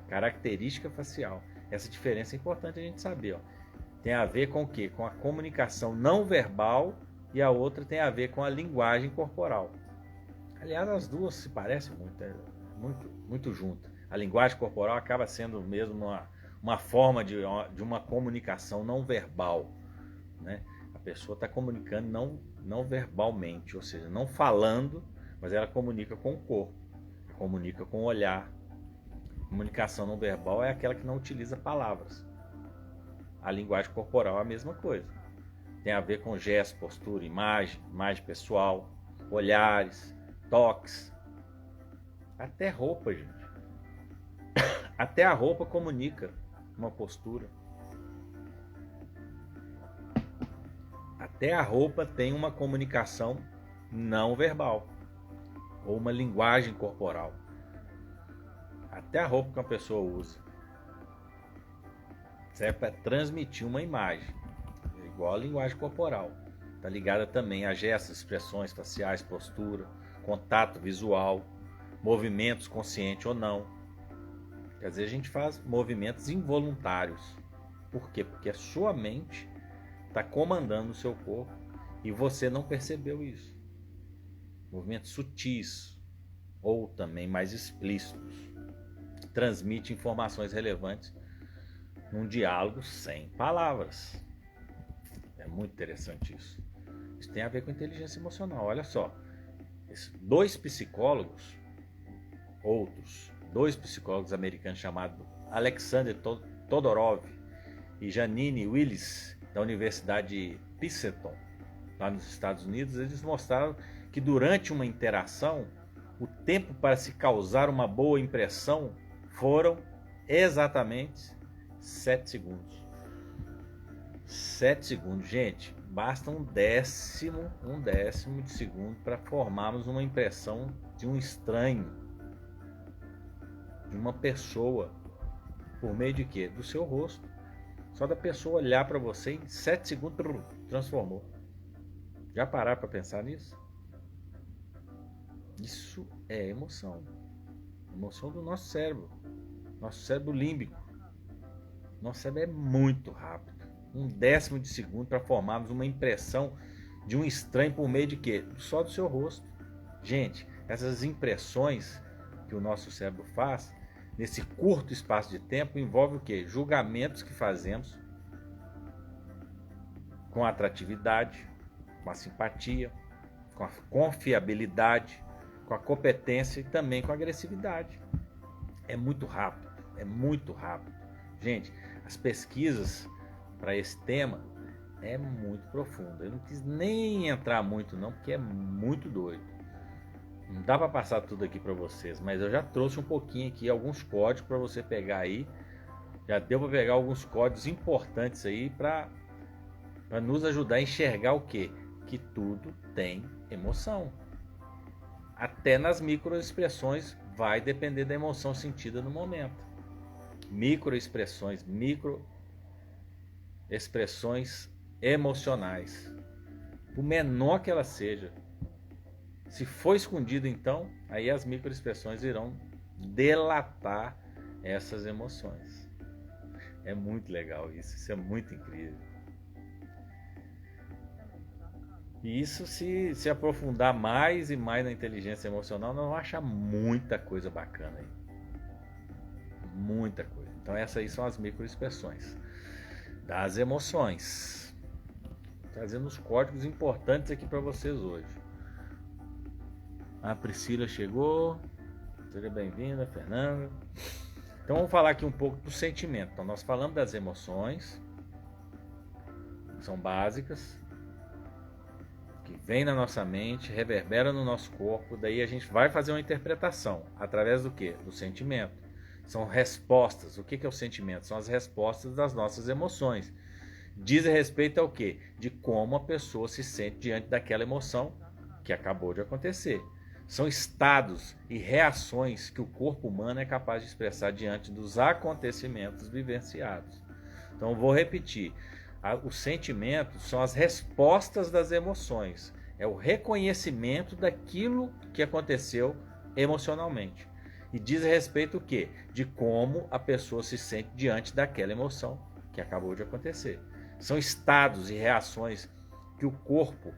Característica facial. Essa diferença é importante a gente saber. Ó. Tem a ver com o quê? Com a comunicação não verbal e a outra tem a ver com a linguagem corporal. Aliás, as duas se parecem muito juntas. A linguagem corporal acaba sendo mesmo uma forma de uma comunicação não verbal, né? A pessoa está comunicando não verbalmente, ou seja, não falando, mas ela comunica com o corpo, comunica com o olhar. A comunicação não verbal é aquela que não utiliza palavras. A linguagem corporal é a mesma coisa. Tem a ver com gesto, postura, imagem pessoal, olhares, toques, até roupa, gente. Até a roupa comunica uma postura. Até a roupa tem uma comunicação não verbal ou uma linguagem corporal. Até a roupa que uma pessoa usa serve para transmitir uma imagem, igual a linguagem corporal. Está ligada também a gestos, expressões faciais, postura, contato visual, movimentos conscientes ou não. Quer dizer, a gente faz movimentos involuntários. Por quê? Porque a sua mente está comandando o seu corpo e você não percebeu isso. Movimentos sutis ou também mais explícitos. Transmite informações relevantes num diálogo sem palavras. É muito interessante isso. Isso tem a ver com inteligência emocional. Olha só, dois psicólogos americanos chamados Alexander Todorov e Janine Willis, da Universidade de Princeton, lá nos Estados Unidos, eles mostraram que durante uma interação, o tempo para se causar uma boa impressão foram exatamente 7 segundos. 7 segundos, gente, basta um décimo de segundo para formarmos uma impressão de um estranho, de uma pessoa, por meio de quê? Do seu rosto. Só da pessoa olhar para você, em 7 segundos, transformou. Já pararam para pensar nisso? Isso é emoção. Emoção do nosso cérebro. Nosso cérebro límbico. Nosso cérebro é muito rápido. Um décimo de segundo para formarmos uma impressão de um estranho por meio de quê? Só do seu rosto. Gente, essas impressões que o nosso cérebro faz, nesse curto espaço de tempo, envolve o quê? Julgamentos que fazemos com a atratividade, com a simpatia, com a confiabilidade, com a competência e também com a agressividade. É muito rápido, é muito rápido. Gente, as pesquisas para esse tema é muito profunda. Eu não quis nem entrar muito não, porque é muito doido. Não dá para passar tudo aqui para vocês, mas eu já trouxe um pouquinho aqui, alguns códigos para você pegar aí. Já deu para pegar alguns códigos importantes aí para nos ajudar a enxergar o quê? Que tudo tem emoção. Até nas microexpressões vai depender da emoção sentida no momento. Microexpressões emocionais. O menor que ela seja. Se for escondido, então, aí as microexpressões irão delatar essas emoções. É muito legal isso é muito incrível. E isso, se aprofundar mais e mais na inteligência emocional, nós vamos achar muita coisa bacana aí. Muita coisa. Então essas aí são as microexpressões das emoções. Trazendo os códigos importantes aqui para vocês hoje. A Priscila chegou. Seja bem-vinda, Fernanda. Então vamos falar aqui um pouco do sentimento. Então nós falamos das emoções, que são básicas, que vem na nossa mente, reverbera no nosso corpo, daí a gente vai fazer uma interpretação, através do quê? Do sentimento. São respostas. O que é o sentimento? São as respostas das nossas emoções. Diz respeito ao quê? De como a pessoa se sente diante daquela emoção que acabou de acontecer. São estados e reações que o corpo humano é capaz de expressar diante dos acontecimentos vivenciados. Então vou repetir. Os sentimentos são as respostas das emoções. É o reconhecimento daquilo que aconteceu emocionalmente. E diz respeito o quê? De como a pessoa se sente diante daquela emoção que acabou de acontecer. São estados e reações que o corpo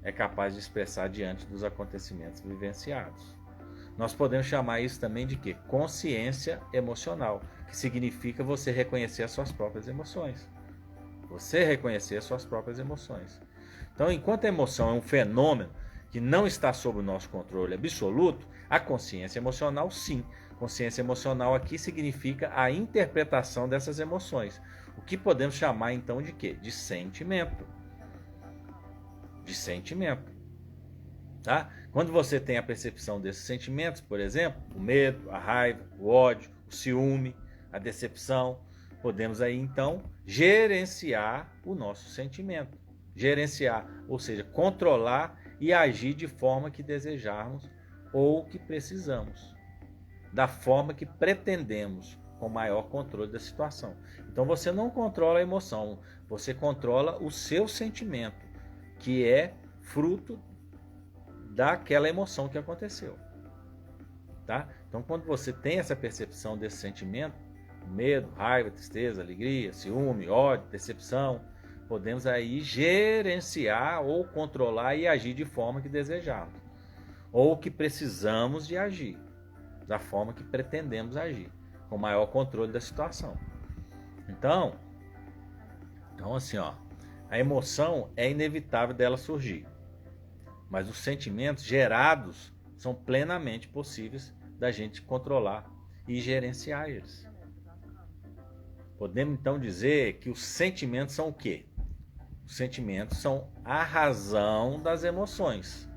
é capaz de expressar diante dos acontecimentos vivenciados. Nós podemos chamar isso também de quê? Consciência emocional, que significa você reconhecer as suas próprias emoções. Você reconhecer as suas próprias emoções. Então, enquanto a emoção é um fenômeno que não está sob o nosso controle absoluto, a consciência emocional, sim. Consciência emocional aqui significa a interpretação dessas emoções. O que podemos chamar então de quê? De sentimento. De sentimento. Tá? Quando você tem a percepção desses sentimentos, por exemplo, o medo, a raiva, o ódio, o ciúme, a decepção, podemos aí então gerenciar o nosso sentimento. Gerenciar, ou seja, controlar e agir de forma que desejarmos ou que precisamos, da forma que pretendemos, com maior controle da situação. Então você não controla a emoção, você controla o seu sentimento, que é fruto daquela emoção que aconteceu. Tá? Então quando você tem essa percepção desse sentimento, medo, raiva, tristeza, alegria, ciúme, ódio, decepção, podemos aí gerenciar ou controlar e agir de forma que desejamos, ou que precisamos de agir, da forma que pretendemos agir, com maior controle da situação. Então assim, ó, a emoção é inevitável dela surgir, mas os sentimentos gerados são plenamente possíveis da gente controlar e gerenciar eles. Podemos então dizer que os sentimentos são o quê? Os sentimentos são a razão das emoções.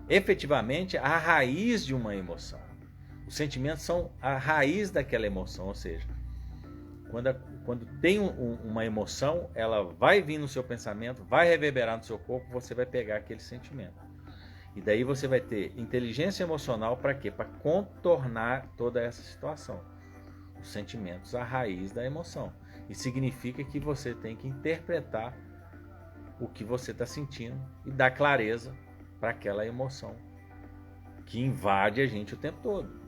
Efetivamente, a raiz de uma emoção. Os sentimentos são a raiz daquela emoção, ou seja, quando tem uma emoção, ela vai vir no seu pensamento, vai reverberar no seu corpo, você vai pegar aquele sentimento. E daí você vai ter inteligência emocional para quê? Para contornar toda essa situação. Os sentimentos, a raiz da emoção. E significa que você tem que interpretar o que você está sentindo e dar clareza para aquela emoção que invade a gente o tempo todo.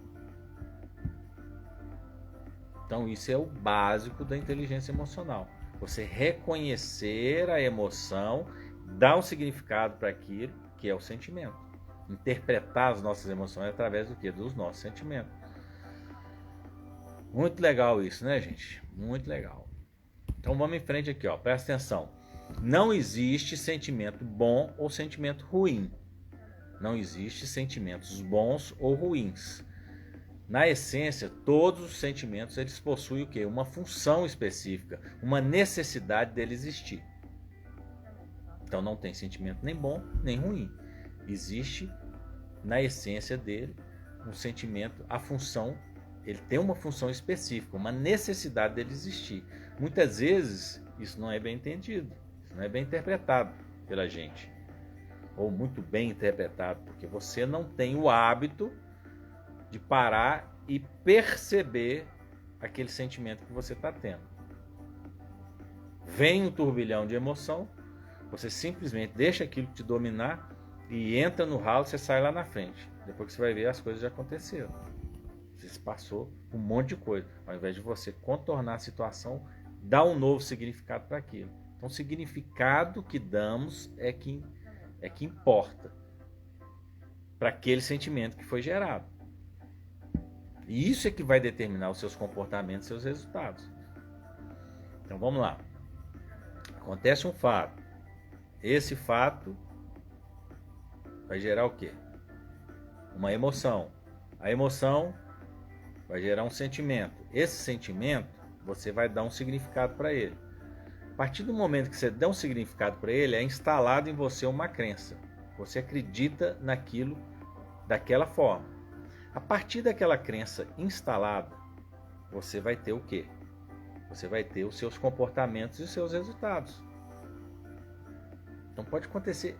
Então isso é o básico da inteligência emocional. Você reconhecer a emoção, dar um significado para aquilo que é o sentimento. Interpretar as nossas emoções através do quê? Dos nossos sentimentos. Muito legal isso, né, gente? Muito legal. Então vamos em frente aqui, ó. Presta atenção. Não existe sentimento bom ou sentimento ruim. Não existe sentimentos bons ou ruins. Na essência, todos os sentimentos eles possuem o quê? Uma função específica, uma necessidade dele existir. Então não tem sentimento nem bom nem ruim. Existe na essência dele um sentimento, a função, ele tem uma função específica, uma necessidade dele existir. Muitas vezes isso não é bem entendido, isso não é bem interpretado pela gente, ou muito bem interpretado, porque você não tem o hábito de parar e perceber aquele sentimento que você está tendo. Vem um turbilhão de emoção, você simplesmente deixa aquilo te dominar e entra no ralo, você sai lá na frente. Depois que você vai ver, as coisas já aconteceram. Você passou um monte de coisa. Ao invés de você contornar a situação, dar um novo significado para aquilo. Então, o significado que damos é que importa para aquele sentimento que foi gerado. E isso é que vai determinar os seus comportamentos, seus resultados. Então vamos lá. Acontece um fato. Esse fato vai gerar o quê? Uma emoção. A emoção vai gerar um sentimento. Esse sentimento, você vai dar um significado para ele. A partir do momento que você dá um significado para ele, é instalado em você uma crença. Você acredita naquilo daquela forma. A partir daquela crença instalada, você vai ter o quê? Você vai ter os seus comportamentos e os seus resultados. Então pode acontecer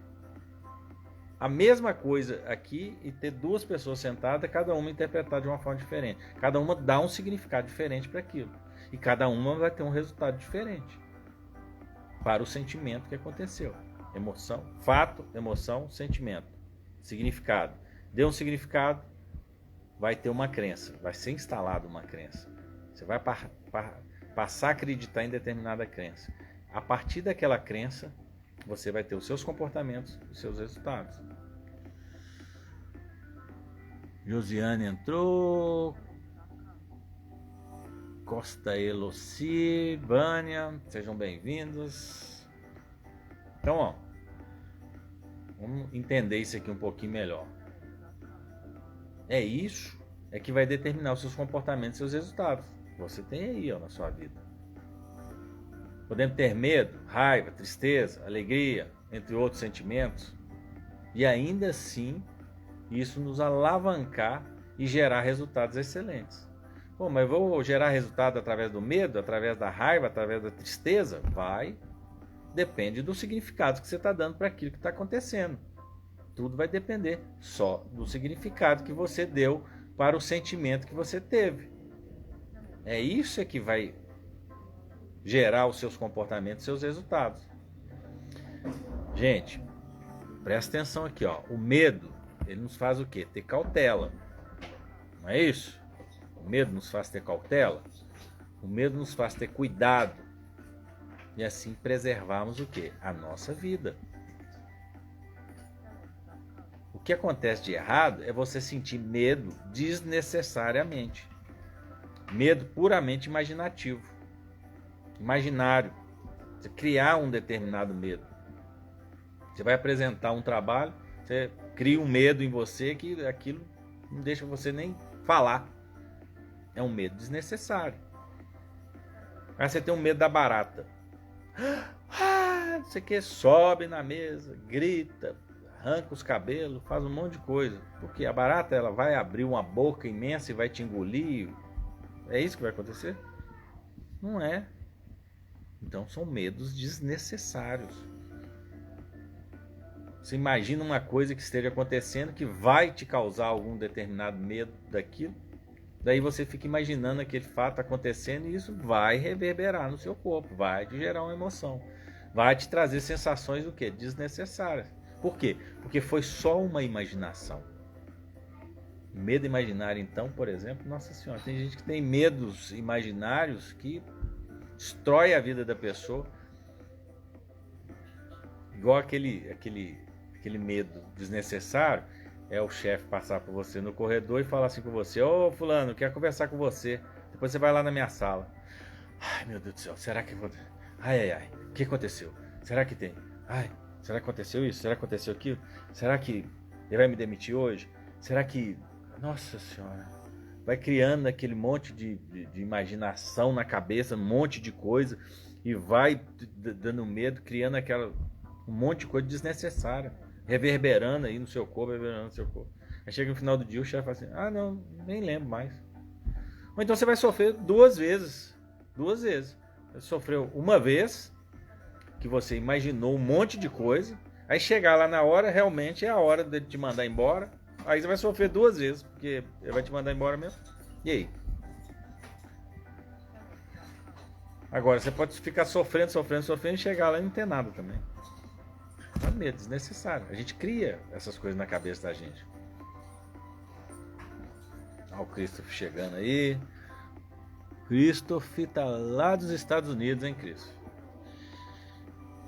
a mesma coisa aqui e ter duas pessoas sentadas, cada uma interpretar de uma forma diferente. Cada uma dá um significado diferente para aquilo. E cada uma vai ter um resultado diferente para o sentimento que aconteceu. Emoção, fato, emoção, sentimento. Significado. Deu um significado, vai ter uma crença, vai ser instalada uma crença. Você vai passar a acreditar em determinada crença. A partir daquela crença, você vai ter os seus comportamentos, os seus resultados. Josiane entrou. Costa Eloci, Vânia, sejam bem-vindos. Então, ó, vamos entender isso aqui um pouquinho melhor. É isso que vai determinar os seus comportamentos e seus resultados. Você tem aí, ó, na sua vida. Podemos ter medo, raiva, tristeza, alegria, entre outros sentimentos, e ainda assim isso nos alavancar e gerar resultados excelentes. Pô, mas vou gerar resultado através do medo, através da raiva, através da tristeza? Vai. Depende do significado que você está dando para aquilo que está acontecendo. Tudo vai depender só do significado que você deu para o sentimento que você teve. É isso que vai gerar os seus comportamentos e seus resultados. Gente, presta atenção aqui, ó. O medo, ele nos faz o quê? Ter cautela. Não é isso? O medo nos faz ter cautela. O medo nos faz ter cuidado. E assim preservarmos o quê? A nossa vida. O que acontece de errado é você sentir medo desnecessariamente. Medo puramente imaginativo. Imaginário. Você criar um determinado medo. Você vai apresentar um trabalho, você cria um medo em você que aquilo não deixa você nem falar. É um medo desnecessário. Aí você tem um medo da barata. Você que sobe na mesa, grita, arranca os cabelos, faz um monte de coisa. Porque a barata ela vai abrir uma boca imensa e vai te engolir. É isso que vai acontecer? Não é. Então são medos desnecessários. Você imagina uma coisa que esteja acontecendo que vai te causar algum determinado medo daquilo. Daí você fica imaginando aquele fato acontecendo e isso vai reverberar no seu corpo, vai te gerar uma emoção, vai te trazer sensações do quê? Desnecessárias. Por quê? Porque foi só uma imaginação. Medo imaginário, então, por exemplo, nossa senhora, tem gente que tem medos imaginários que destrói a vida da pessoa. Igual aquele medo desnecessário. É o chefe passar por você no corredor e falar assim com você: ô fulano, quero conversar com você. Depois você vai lá na minha sala. Ai, meu Deus do céu, será que... Ai, o que aconteceu? Será que tem? Ai, será que aconteceu isso? Será que aconteceu aquilo? Será que ele vai me demitir hoje? Será que... Nossa senhora. Vai criando aquele monte de imaginação na cabeça, um monte de coisa. E vai dando medo, criando um monte de coisa desnecessária. Reverberando aí no seu corpo, Aí chega no final do dia o chefe fala assim: ah, não, nem lembro mais. Ou então você vai sofrer duas vezes. Você sofreu uma vez, que você imaginou um monte de coisa, aí chegar lá na hora, realmente é a hora dele te mandar embora. Aí você vai sofrer duas vezes, porque ele vai te mandar embora mesmo. E aí? Agora, você pode ficar sofrendo e chegar lá e não ter nada também. É um medo desnecessário. A gente cria essas coisas na cabeça da gente. Olha o Christopher chegando aí. Christopher tá lá dos Estados Unidos, hein, Christopher?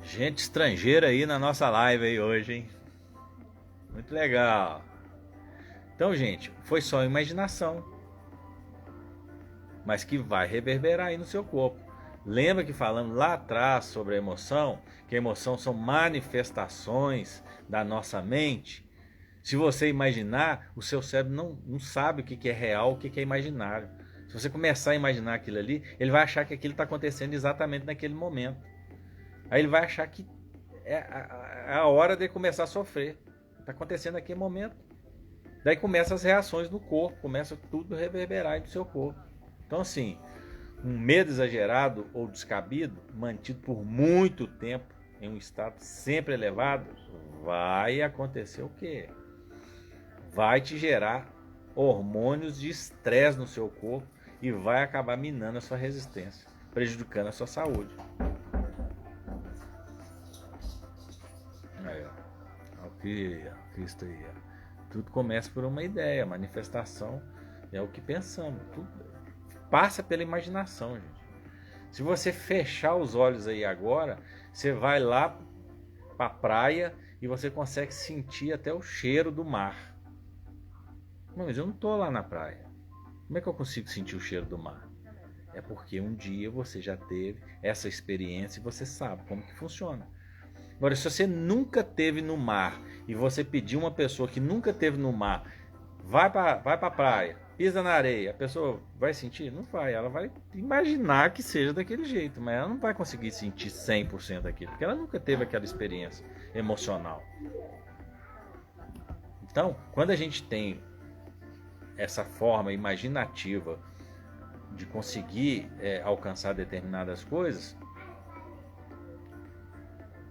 Gente estrangeira aí na nossa live aí hoje, hein? Muito legal. Então, gente, foi só imaginação. Mas que vai reverberar aí no seu corpo. Lembra que falamos lá atrás sobre a emoção? Que a emoção são manifestações da nossa mente? Se você imaginar, o seu cérebro não sabe o que é real, o que é imaginário. Se você começar a imaginar aquilo ali, ele vai achar que aquilo está acontecendo exatamente naquele momento. Aí ele vai achar que é a hora de começar a sofrer. Está acontecendo naquele momento. Daí começam as reações no corpo, começa tudo a reverberar no seu corpo. Então assim, um medo exagerado ou descabido, mantido por muito tempo em um estado sempre elevado, vai acontecer o quê? Vai te gerar hormônios de estresse no seu corpo e vai acabar minando a sua resistência, prejudicando a sua saúde. Aí, ó. Cristo aí, ó. Tudo começa por uma ideia, manifestação é o que pensamos. Tudo passa pela imaginação, gente. Se você fechar os olhos aí agora, você vai lá para a praia e você consegue sentir até o cheiro do mar. Mas eu não estou lá na praia. Como é que eu consigo sentir o cheiro do mar? É porque um dia você já teve essa experiência e você sabe como que funciona. Agora, se você nunca teve no mar e você pedir uma pessoa que nunca teve no mar, vai para a praia, pisa na areia, a pessoa vai sentir? Não vai, ela vai imaginar que seja daquele jeito, mas ela não vai conseguir sentir 100% daquilo, porque ela nunca teve aquela experiência emocional. Então, quando a gente tem essa forma imaginativa de conseguir alcançar determinadas coisas,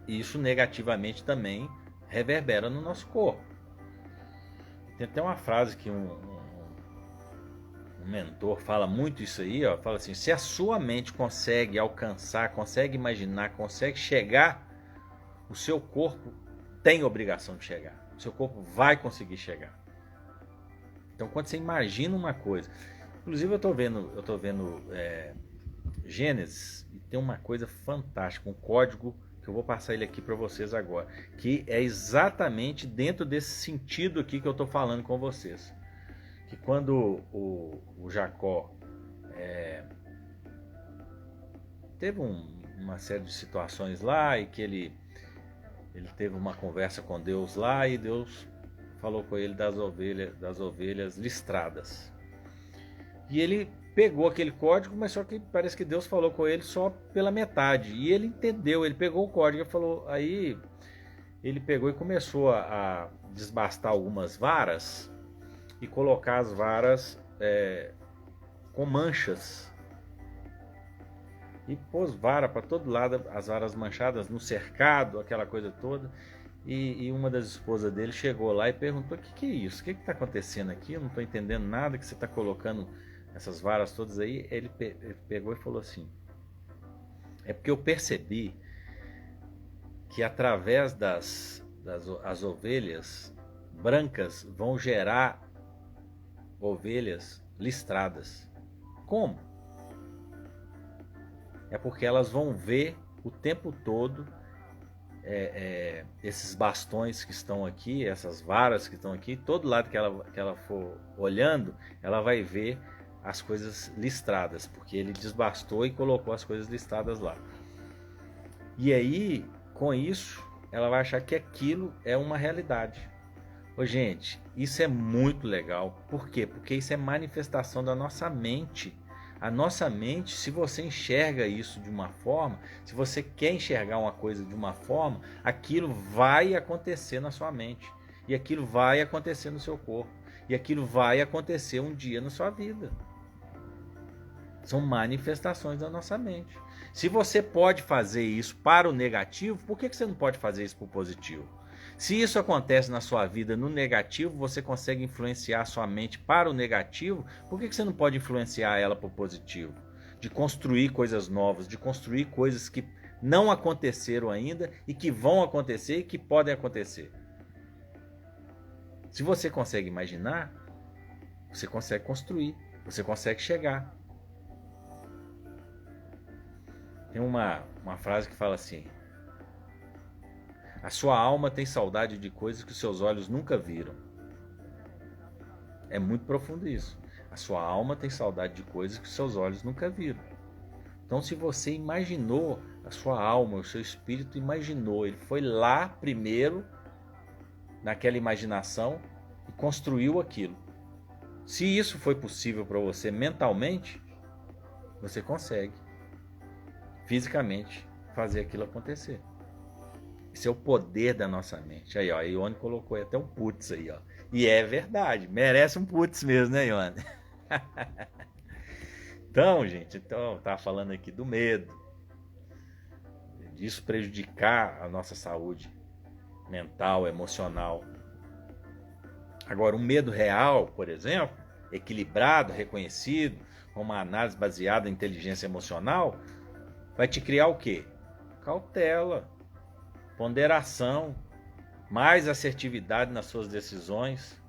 isso negativamente também reverbera no nosso corpo. Tem até uma frase que um mentor fala muito isso aí, ó, fala assim: se a sua mente consegue alcançar, consegue imaginar, consegue chegar, o seu corpo tem obrigação de chegar. O seu corpo vai conseguir chegar. Então, quando você imagina uma coisa, inclusive eu tô vendo Gênesis, e tem uma coisa fantástica, um código que eu vou passar ele aqui para vocês agora, que é exatamente dentro desse sentido aqui que eu estou falando com vocês. Que quando o Jacó teve uma série de situações lá e que ele teve uma conversa com Deus lá e Deus falou com ele das ovelhas listradas. E ele pegou aquele código, mas só que parece que Deus falou com ele só pela metade. E ele entendeu, ele pegou o código e falou, aí ele pegou e começou a desbastar algumas varas e colocar as varas com manchas. E pôs vara para todo lado, as varas manchadas no cercado, aquela coisa toda. E uma das esposas dele chegou lá e perguntou: o que é isso? O que está acontecendo aqui? Eu não estou entendendo nada que você está colocando essas varas todas aí. Ele pegou e falou assim: é porque eu percebi que através das ovelhas brancas vão gerar ovelhas listradas. Como? É porque elas vão ver o tempo todo esses bastões que estão aqui, essas varas que estão aqui, todo lado que ela for olhando, ela vai ver as coisas listradas, porque ele desbastou e colocou as coisas listradas lá. E aí, com isso, ela vai achar que aquilo é uma realidade. Ô, gente, isso é muito legal. Por quê? Porque isso é manifestação da nossa mente. A nossa mente, se você enxerga isso de uma forma, se você quer enxergar uma coisa de uma forma, aquilo vai acontecer na sua mente. E aquilo vai acontecer no seu corpo. E aquilo vai acontecer um dia na sua vida. São manifestações da nossa mente. Se você pode fazer isso para o negativo, por que você não pode fazer isso para o positivo? Se isso acontece na sua vida no negativo, você consegue influenciar a sua mente para o negativo, por que você não pode influenciar ela para o positivo? De construir coisas novas, de construir coisas que não aconteceram ainda e que vão acontecer e que podem acontecer. Se você consegue imaginar, você consegue construir, você consegue chegar. Tem uma frase que fala assim: a sua alma tem saudade de coisas que os seus olhos nunca viram. É muito profundo isso. A sua alma tem saudade de coisas que os seus olhos nunca viram. Então, se você imaginou, a sua alma, o seu espírito imaginou, ele foi lá primeiro naquela imaginação e construiu aquilo. Se isso foi possível para você mentalmente, você consegue fisicamente fazer aquilo acontecer. Esse é o poder da nossa mente. Aí, ó, a Ione colocou até um putz aí, ó. E é verdade, merece um putz mesmo, né, Ione? Então, gente, tava falando aqui do medo, disso prejudicar a nossa saúde mental, emocional. Agora, um medo real, por exemplo, equilibrado, reconhecido, com uma análise baseada em inteligência emocional, vai te criar o quê? Cautela, ponderação, mais assertividade nas suas decisões.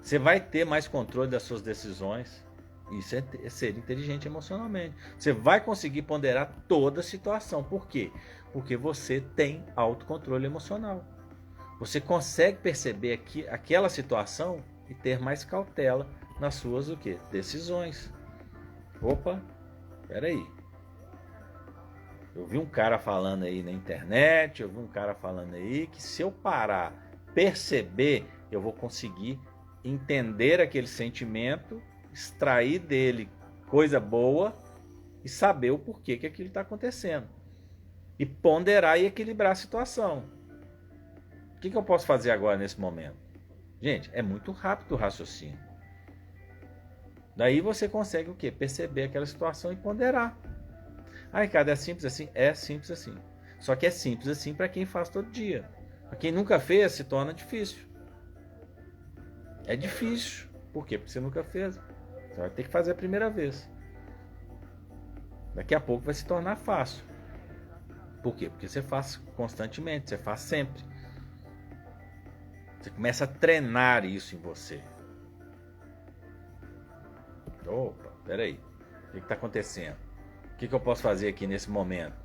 Você vai ter mais controle das suas decisões. Isso é ser inteligente emocionalmente. Você vai conseguir ponderar toda a situação. Por quê? Porque você tem autocontrole emocional. Você consegue perceber aquela situação e ter mais cautela nas suas o quê? Decisões. Opa, peraí. Eu vi um cara falando aí na internet, eu vi um cara falando aí que se eu parar, perceber, eu vou conseguir entender aquele sentimento, extrair dele coisa boa e saber o porquê que aquilo está acontecendo. E ponderar e equilibrar a situação. O que eu posso fazer agora nesse momento? Gente, é muito rápido o raciocínio. Daí você consegue o quê? Perceber aquela situação e ponderar. Ah, Ricardo, é simples assim? É simples assim. Só que é simples assim para quem faz todo dia. Para quem nunca fez, se torna difícil. É difícil. Por quê? Porque você nunca fez. Você vai ter que fazer a primeira vez. Daqui a pouco vai se tornar fácil. Por quê? Porque você faz constantemente, você faz sempre. Você começa a treinar isso em você. Opa, peraí. O que está acontecendo? O que eu posso fazer aqui nesse momento?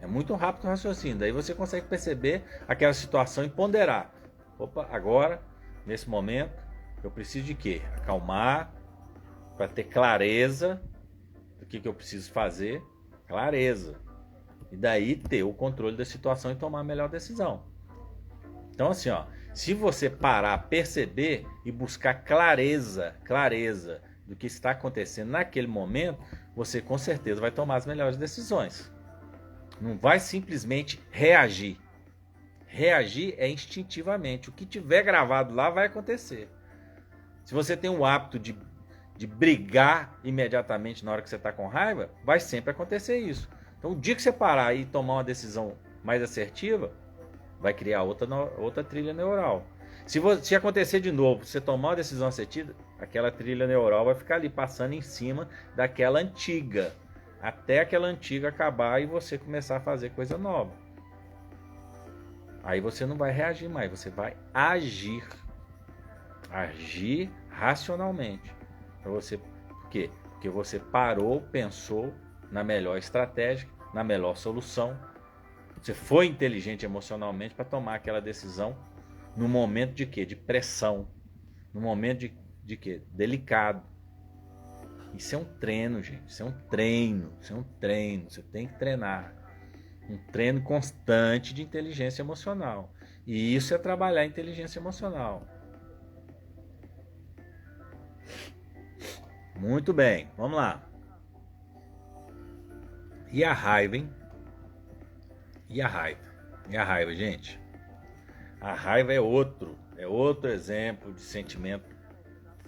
É muito rápido o raciocínio. Daí você consegue perceber aquela situação e ponderar. Opa, agora, nesse momento, eu preciso de quê? Acalmar, para ter clareza do que eu preciso fazer. Clareza. E daí ter o controle da situação e tomar a melhor decisão. Então assim, ó, se você parar, perceber e buscar clareza do que está acontecendo naquele momento, você com certeza vai tomar as melhores decisões. Não vai simplesmente reagir. Reagir é instintivamente. O que tiver gravado lá vai acontecer. Se você tem o hábito de brigar imediatamente na hora que você está com raiva, vai sempre acontecer isso. Então, o dia que você parar e tomar uma decisão mais assertiva, vai criar outra trilha neural. Se acontecer de novo, você tomar uma decisão assertiva, aquela trilha neural vai ficar ali passando em cima daquela antiga, até aquela antiga acabar e você começar a fazer coisa nova. Aí você não vai reagir mais, você vai agir. Agir racionalmente. Por quê? Porque você parou, pensou na melhor estratégia, na melhor solução. Você foi inteligente emocionalmente para tomar aquela decisão no momento de quê? De pressão. No momento de quê? Delicado. Isso é um treino, gente. Isso é um treino. Isso é um treino. Você tem que treinar. Um treino constante de inteligência emocional. E isso é trabalhar a inteligência emocional. Muito bem, vamos lá. E a raiva, hein? E a raiva? E a raiva, gente? A raiva é outro exemplo de sentimento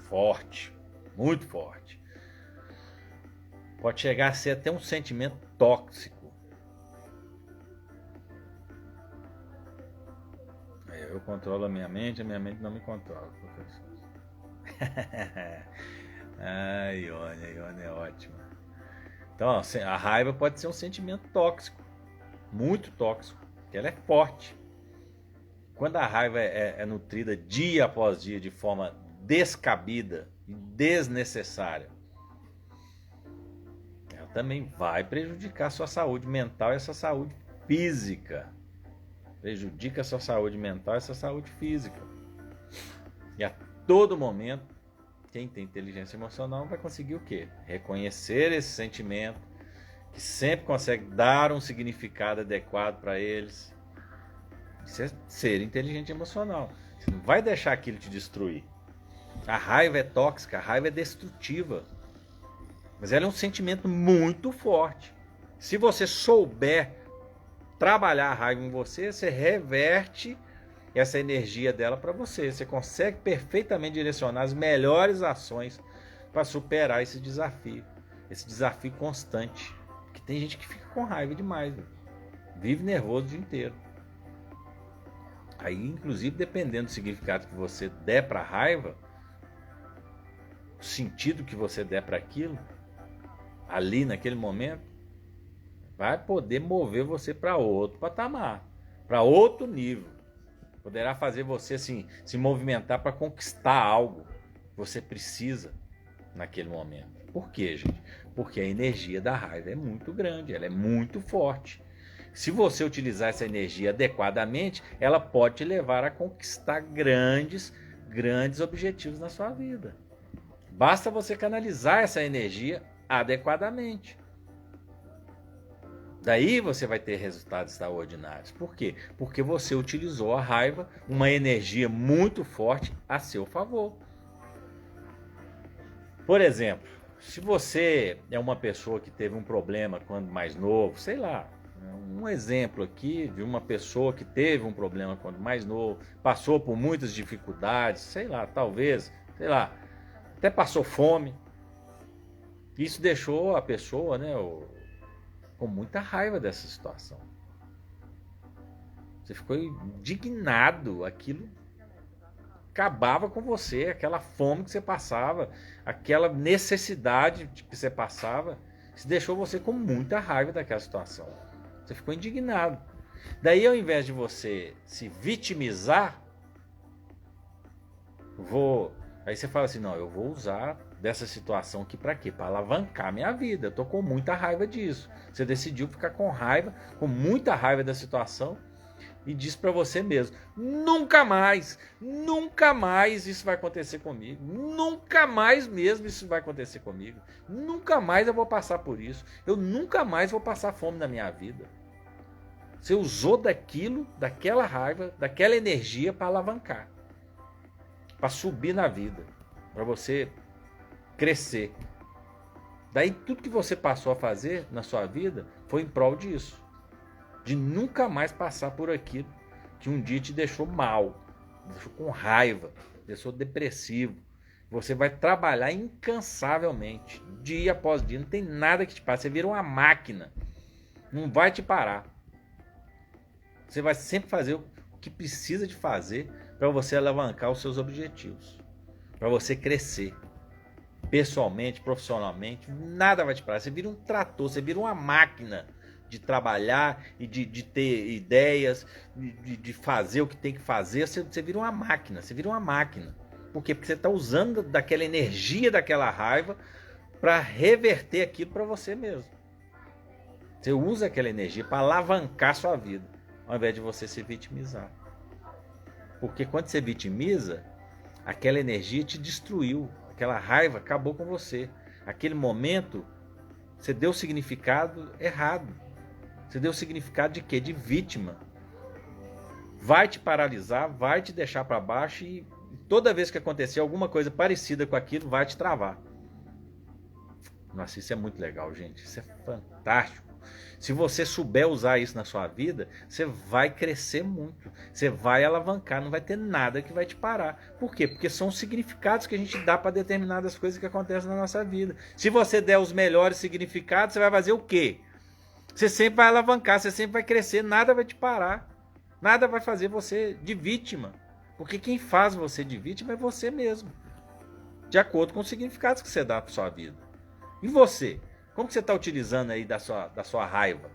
forte, muito forte. Pode chegar a ser até um sentimento tóxico. Eu controlo a minha mente não me controla. A Ione é ótima. Então, a raiva pode ser um sentimento tóxico, muito tóxico, porque ela é forte. Quando a raiva é nutrida dia após dia de forma descabida e desnecessária, ela também vai prejudicar a sua saúde mental e a sua saúde física. Prejudica a sua saúde mental e a sua saúde física. E a todo momento, quem tem inteligência emocional vai conseguir o quê? Reconhecer esse sentimento, que sempre consegue dar um significado adequado para eles. Isso é ser inteligente emocional. Você não vai deixar aquilo te destruir. A raiva é tóxica, a raiva é destrutiva. Mas ela é um sentimento muito forte. Se você souber trabalhar a raiva em você, você reverte essa energia dela para você. Você consegue perfeitamente direcionar as melhores ações para superar esse desafio constante. Porque tem gente que fica com raiva demais, vive nervoso o dia inteiro. Aí, inclusive, dependendo do significado que você der para a raiva, o sentido que você der para aquilo, ali naquele momento, vai poder mover você para outro patamar, para outro nível. Poderá fazer você assim, se movimentar para conquistar algo que você precisa naquele momento. Por quê, gente? Porque a energia da raiva é muito grande, ela é muito forte. Se você utilizar essa energia adequadamente, ela pode te levar a conquistar grandes objetivos na sua vida. Basta você canalizar essa energia adequadamente. Daí você vai ter resultados extraordinários. Por quê? Porque você utilizou a raiva, uma energia muito forte, a seu favor. Por exemplo, se você é uma pessoa que teve um problema quando mais novo, sei lá, um exemplo aqui de uma pessoa que teve um problema quando mais novo, passou por muitas dificuldades, sei lá, talvez, até passou fome. Isso deixou a pessoa, com muita raiva dessa situação. Você ficou indignado, aquilo acabava com você, aquela fome que você passava, aquela necessidade que você passava, isso deixou você com muita raiva daquela situação. Você ficou indignado. Daí, ao invés de você se vitimizar, aí você fala assim, não, eu vou usar dessa situação aqui para quê? Para alavancar minha vida. Eu tô com muita raiva disso. Você decidiu ficar com raiva, com muita raiva da situação, e diz para você mesmo, nunca mais isso vai acontecer comigo. Nunca mais mesmo isso vai acontecer comigo. Nunca mais eu vou passar por isso. Eu nunca mais vou passar fome na minha vida. Você usou daquela raiva, daquela energia para alavancar, para subir na vida, para você crescer. Daí tudo que você passou a fazer na sua vida foi em prol disso. De nunca mais passar por aquilo que um dia te deixou mal, deixou com raiva, deixou depressivo. Você vai trabalhar incansavelmente, dia após dia, não tem nada que te pare. Você vira uma máquina, não vai te parar. Você vai sempre fazer o que precisa de fazer para você alavancar os seus objetivos, para você crescer. Pessoalmente, profissionalmente, nada vai te parar. Você vira um trator, você vira uma máquina de trabalhar e de ter ideias, de fazer o que tem que fazer. Você vira uma máquina, Por quê? Porque você está usando daquela energia, daquela raiva, para reverter aquilo para você mesmo. Você usa aquela energia para alavancar sua vida, ao invés de você se vitimizar. Porque quando você vitimiza, aquela energia te destruiu, aquela raiva acabou com você. Aquele momento, você deu significado errado. Você deu significado de quê? De vítima. Vai te paralisar, vai te deixar para baixo e toda vez que acontecer alguma coisa parecida com aquilo, vai te travar. Nossa, isso é muito legal, gente. Isso é fantástico. Se você souber usar isso na sua vida, você vai crescer muito. Você vai alavancar, não vai ter nada que vai te parar. Por quê? Porque são os significados que a gente dá para determinadas coisas que acontecem na nossa vida. Se você der os melhores significados, você vai fazer o quê? Você sempre vai alavancar, você sempre vai crescer, nada vai te parar. Nada vai fazer você de vítima. Porque quem faz você de vítima é você mesmo. De acordo com os significados que você dá para sua vida. E você? Como que você está utilizando aí da sua raiva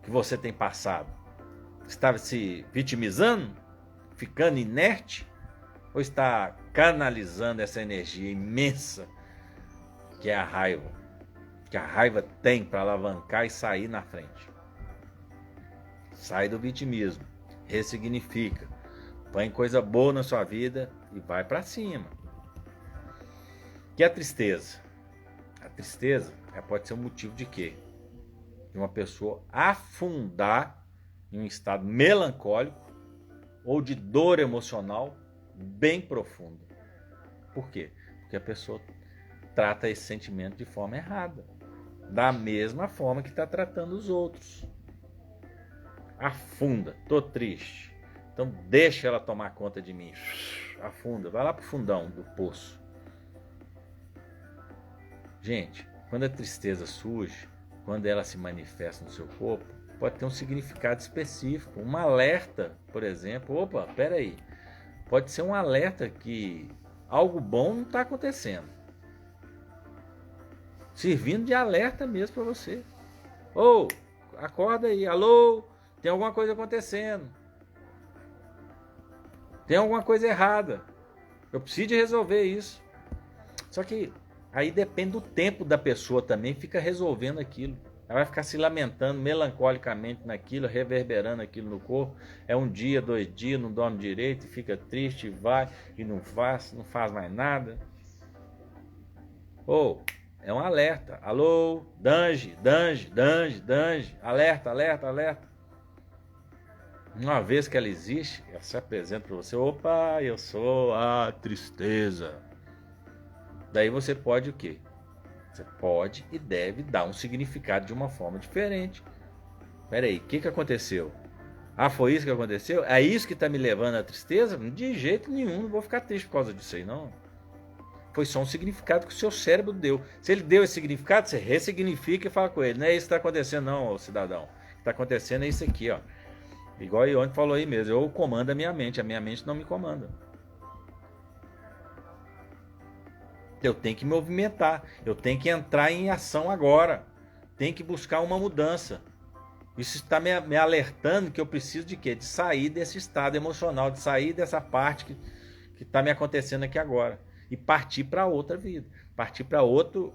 que você tem passado? Você está se vitimizando? Ficando inerte? Ou está canalizando essa energia imensa que é a raiva? Que a raiva tem para alavancar e sair na frente. Sai do vitimismo. Ressignifica. Põe coisa boa na sua vida e vai para cima. E a tristeza? A tristeza pode ser um motivo de quê? De uma pessoa afundar em um estado melancólico ou de dor emocional bem profunda. Por quê? Porque a pessoa trata esse sentimento de forma errada, da mesma forma que está tratando os outros. Afunda, tô triste, então deixa ela tomar conta de mim. Afunda, vai lá pro fundão do poço. Gente, quando a tristeza surge, quando ela se manifesta no seu corpo, pode ter um significado específico, um alerta, por exemplo. Opa, peraí, pode ser um alerta que algo bom não está acontecendo, servindo de alerta mesmo para você. Ô, acorda aí, alô, tem alguma coisa acontecendo, tem alguma coisa errada, eu preciso de resolver isso. Só que aí depende do tempo da pessoa também, fica resolvendo aquilo. Ela vai ficar se lamentando melancolicamente naquilo, reverberando aquilo no corpo. É um dia, 2 dias, não dorme direito, fica triste, vai e não faz mais nada. Ou é um alerta. Alô, Dange, alerta, alerta, alerta. Uma vez que ela existe, ela se apresenta para você. Opa, eu sou a tristeza. Daí você pode o quê? Você pode e deve dar um significado de uma forma diferente. Peraí, o que aconteceu? Ah, foi isso que aconteceu? É isso que está me levando à tristeza? De jeito nenhum, não vou ficar triste por causa disso aí, não. Foi só um significado que o seu cérebro deu. Se ele deu esse significado, você ressignifica e fala com ele. Não é isso que está acontecendo, não, cidadão. O que está acontecendo é isso aqui, ó. Igual o Ione falou aí mesmo. Eu comando a minha mente não me comanda. Eu tenho que me movimentar, eu tenho que entrar em ação agora, tenho que buscar uma mudança. Isso está me alertando que eu preciso de quê? De sair desse estado emocional, de sair dessa parte que está me acontecendo aqui agora e partir para outra vida, partir para outro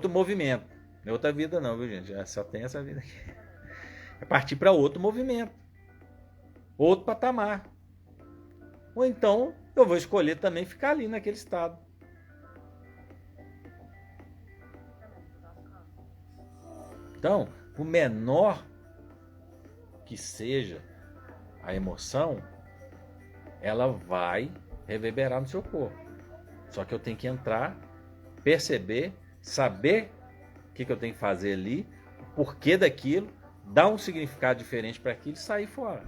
movimento. Não é outra vida não, viu, gente? Só tem essa vida aqui. É partir para outro movimento, outro patamar. Ou então eu vou escolher também ficar ali naquele estado. Então, por menor que seja a emoção, ela vai reverberar no seu corpo. Só que eu tenho que entrar, perceber, saber o que eu tenho que fazer ali, o porquê daquilo, dar um significado diferente para aquilo e sair fora.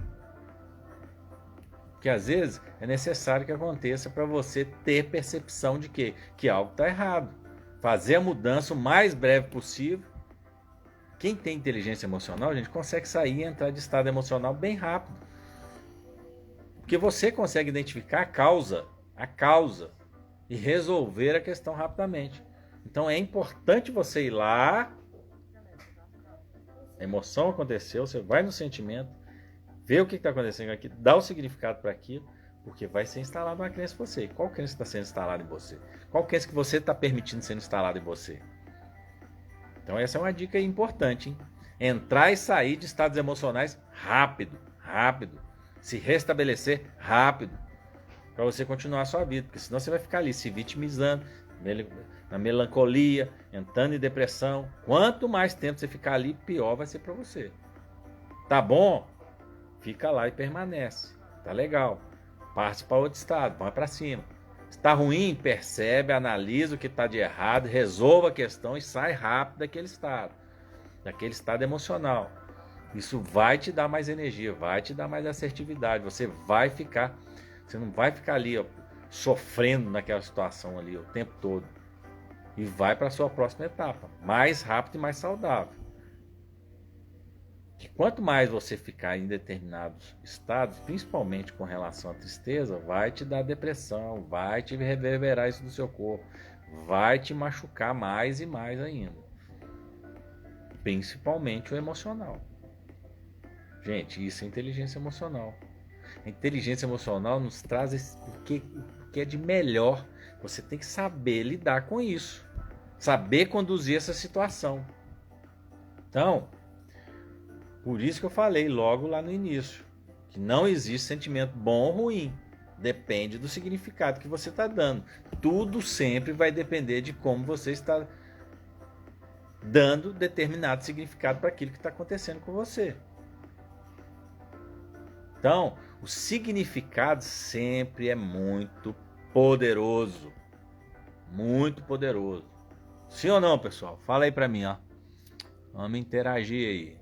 Porque às vezes é necessário que aconteça para você ter percepção de que algo está errado. Fazer a mudança o mais breve possível. Quem tem inteligência emocional, a gente consegue sair e entrar de estado emocional bem rápido. Porque você consegue identificar a causa e resolver a questão rapidamente. Então é importante você ir lá, a emoção aconteceu, você vai no sentimento, vê o que está acontecendo aqui, dá o significado para aquilo, porque vai ser instalado uma crença em você. E qual crença está sendo instalada em você? Qual crença que você está permitindo ser instalada em você? Então essa é uma dica importante, hein? Entrar e sair de estados emocionais rápido. Se restabelecer rápido. Para você continuar a sua vida. Porque senão você vai ficar ali se vitimizando, na melancolia, entrando em depressão. Quanto mais tempo você ficar ali, pior vai ser para você. Tá bom? Fica lá e permanece. Tá legal. Parte para outro estado, vai para cima. Está ruim, percebe, analisa o que está de errado, resolva a questão e sai rápido daquele estado emocional. Isso vai te dar mais energia, vai te dar mais assertividade. Você não vai ficar ali ó, sofrendo naquela situação ali o tempo todo. E vai para a sua próxima etapa, mais rápido e mais saudável. Que quanto mais você ficar em determinados estados, principalmente com relação à tristeza, vai te dar depressão, vai te reverberar isso no seu corpo, vai te machucar mais e mais ainda. Principalmente o emocional. Gente, isso é inteligência emocional. A inteligência emocional nos traz o que é de melhor. Você tem que saber lidar com isso, saber conduzir essa situação. Então, por isso que eu falei logo lá no início, que não existe sentimento bom ou ruim. Depende do significado que você está dando. Tudo sempre vai depender de como você está dando determinado significado para aquilo que está acontecendo com você. Então, O significado sempre é muito poderoso. Muito poderoso. Sim ou não, pessoal? Fala aí pra mim, ó. Vamos interagir aí.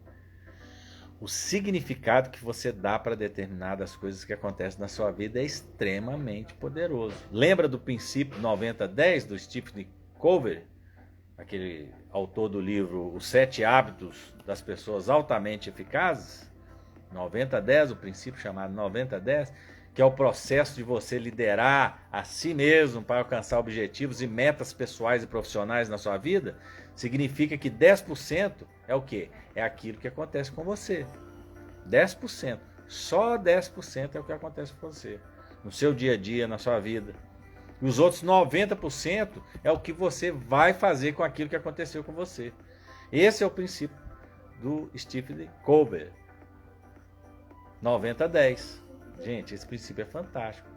O significado que você dá para determinadas coisas que acontecem na sua vida é extremamente poderoso. Lembra do princípio 90-10 do Stephen Covey? Aquele autor do livro Os 7 Hábitos das Pessoas Altamente Eficazes? 90-10, o princípio chamado 90-10, que é o processo de você liderar a si mesmo para alcançar objetivos e metas pessoais e profissionais na sua vida, significa que 10% é o quê? É aquilo que acontece com você. 10%. Só 10% é o que acontece com você. No seu dia a dia, na sua vida. E os outros 90% é o que você vai fazer com aquilo que aconteceu com você. Esse é o princípio do Stephen Covey. 90-10. Gente, esse princípio é fantástico.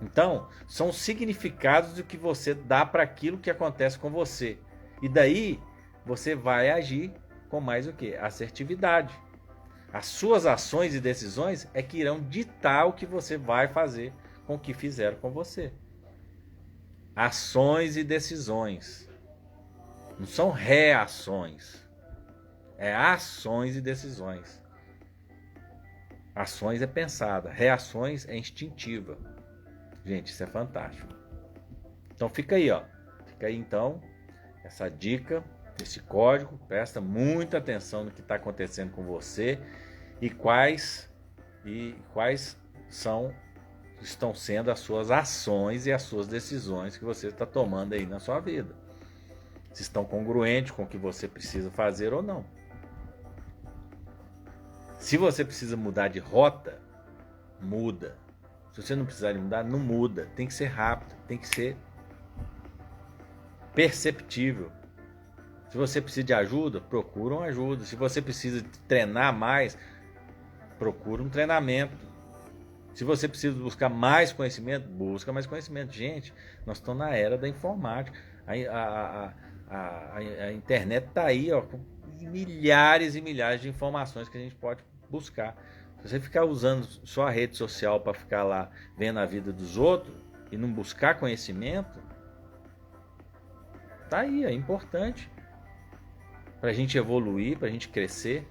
Então, são significados do que você dá para aquilo que acontece com você. E daí, você vai agir com mais o quê? Assertividade. As suas ações e decisões é que irão ditar o que você vai fazer com o que fizeram com você. Ações e decisões. Não são reações. É ações e decisões. Ações é pensada, reações é instintiva. Gente, isso é fantástico. Então fica aí, ó. Fica aí então essa dica, esse código. Presta muita atenção no que está acontecendo com você e quais estão sendo as suas ações e as suas decisões que você está tomando aí na sua vida. Se estão congruentes com o que você precisa fazer ou não. Se você precisa mudar de rota, muda. Se você não precisar de mudar, não muda. Tem que ser rápido, tem que ser perceptível. Se você precisa de ajuda, procura uma ajuda. Se você precisa treinar mais, procura um treinamento. Se você precisa buscar mais conhecimento, busca mais conhecimento. Gente, nós estamos na era da informática. A internet está aí, ó, com milhares e milhares de informações que a gente pode buscar. Se você ficar usando só a rede social para ficar lá vendo a vida dos outros e não buscar conhecimento, tá aí, é importante para a gente evoluir, para a gente crescer.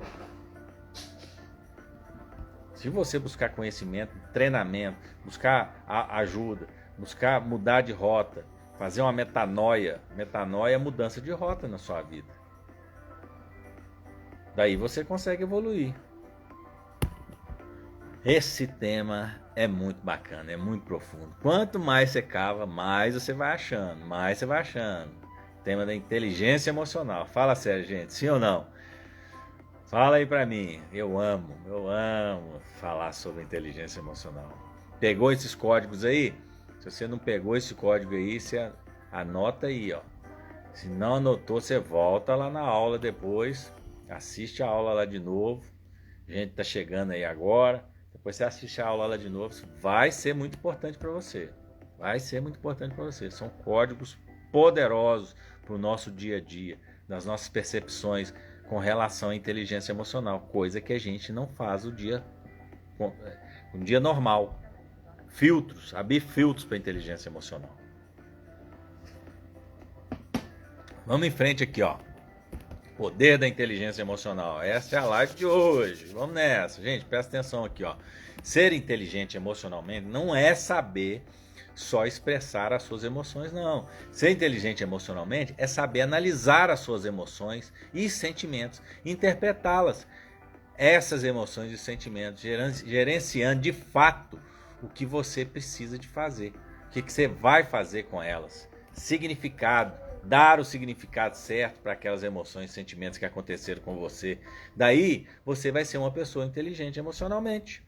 Se você buscar conhecimento, treinamento, buscar ajuda, buscar mudar de rota, fazer uma metanoia é mudança de rota na sua vida. Daí você consegue evoluir. Esse tema é muito bacana, é muito profundo. Quanto mais você cava, mais você vai achando, Tema da inteligência emocional. Fala sério, gente, sim ou não? Fala aí pra mim. Eu amo falar sobre inteligência emocional. Pegou esses códigos aí? Se você não pegou esse código aí, você anota aí, ó. Se não anotou, você volta lá na aula depois, assiste a aula lá de novo. A gente tá chegando aí agora. Depois você assiste a aula lá de novo. Vai ser muito importante para você. São códigos poderosos para o nosso dia a dia, das nossas percepções com relação à inteligência emocional, coisa que a gente não faz um dia normal. Filtros, abrir filtros para a inteligência emocional. Vamos em frente aqui, ó. Poder da inteligência emocional. Essa é a live de hoje. Vamos nessa. Gente, presta atenção aqui, ó. Ser inteligente emocionalmente não é saber só expressar as suas emoções, não. Ser inteligente emocionalmente é saber analisar as suas emoções e sentimentos, interpretá-las. Essas emoções e sentimentos, gerenciando de fato o que você precisa de fazer. O que você vai fazer com elas. Significado. Dar o significado certo para aquelas emoções e sentimentos que aconteceram com você. Daí, você vai ser uma pessoa inteligente emocionalmente.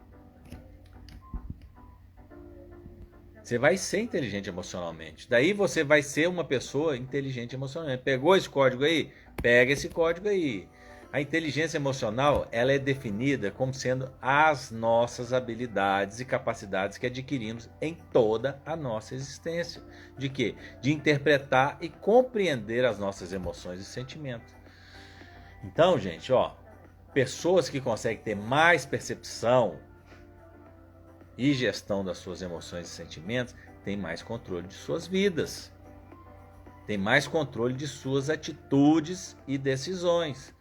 Você vai ser inteligente emocionalmente. Daí, você vai ser uma pessoa inteligente emocionalmente. Pegou esse código aí? Pega esse código aí. A inteligência emocional, ela é definida como sendo as nossas habilidades e capacidades que adquirimos em toda a nossa existência. De quê? De interpretar e compreender as nossas emoções e sentimentos. Então, gente, ó, pessoas que conseguem ter mais percepção e gestão das suas emoções e sentimentos, tem mais controle de suas vidas. Tem mais controle de suas atitudes e decisões.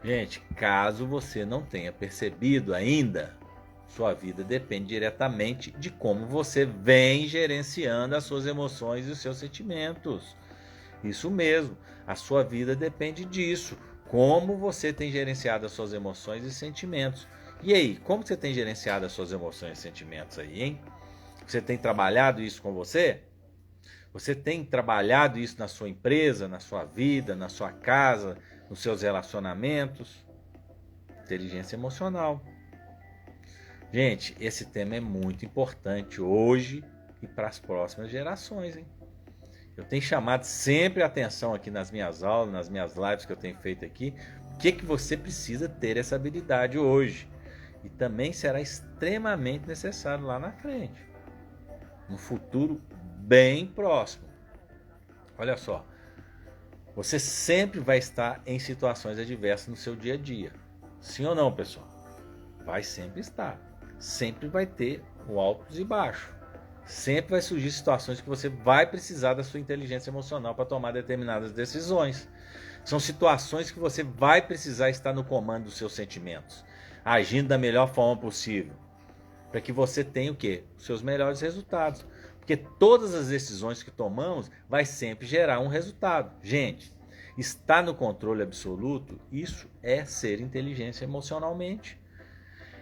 Gente, caso você não tenha percebido ainda, sua vida depende diretamente de como você vem gerenciando as suas emoções e os seus sentimentos. Isso mesmo, a sua vida depende disso. Como você tem gerenciado as suas emoções e sentimentos. E aí, como você tem gerenciado as suas emoções e sentimentos aí, hein? Você tem trabalhado isso com você? Você tem trabalhado isso na sua empresa, na sua vida, na sua casa, nos seus relacionamentos? Inteligência emocional. Gente, esse tema é muito importante hoje e para as próximas gerações, hein? Eu tenho chamado sempre a atenção aqui nas minhas aulas, nas minhas lives que eu tenho feito aqui, o que você precisa ter essa habilidade hoje. E também será extremamente necessário lá na frente, no futuro bem próximo. Olha só, você sempre vai estar em situações adversas no seu dia a dia. Sim ou não, pessoal? Vai sempre estar. Sempre vai ter o altos e baixos. Sempre vai surgir situações que você vai precisar da sua inteligência emocional para tomar determinadas decisões. São situações que você vai precisar estar no comando dos seus sentimentos, agindo da melhor forma possível, para que você tenha o quê? Os seus melhores resultados. Porque todas as decisões que tomamos vai sempre gerar um resultado. Gente, estar no controle absoluto, isso é ser inteligência emocionalmente.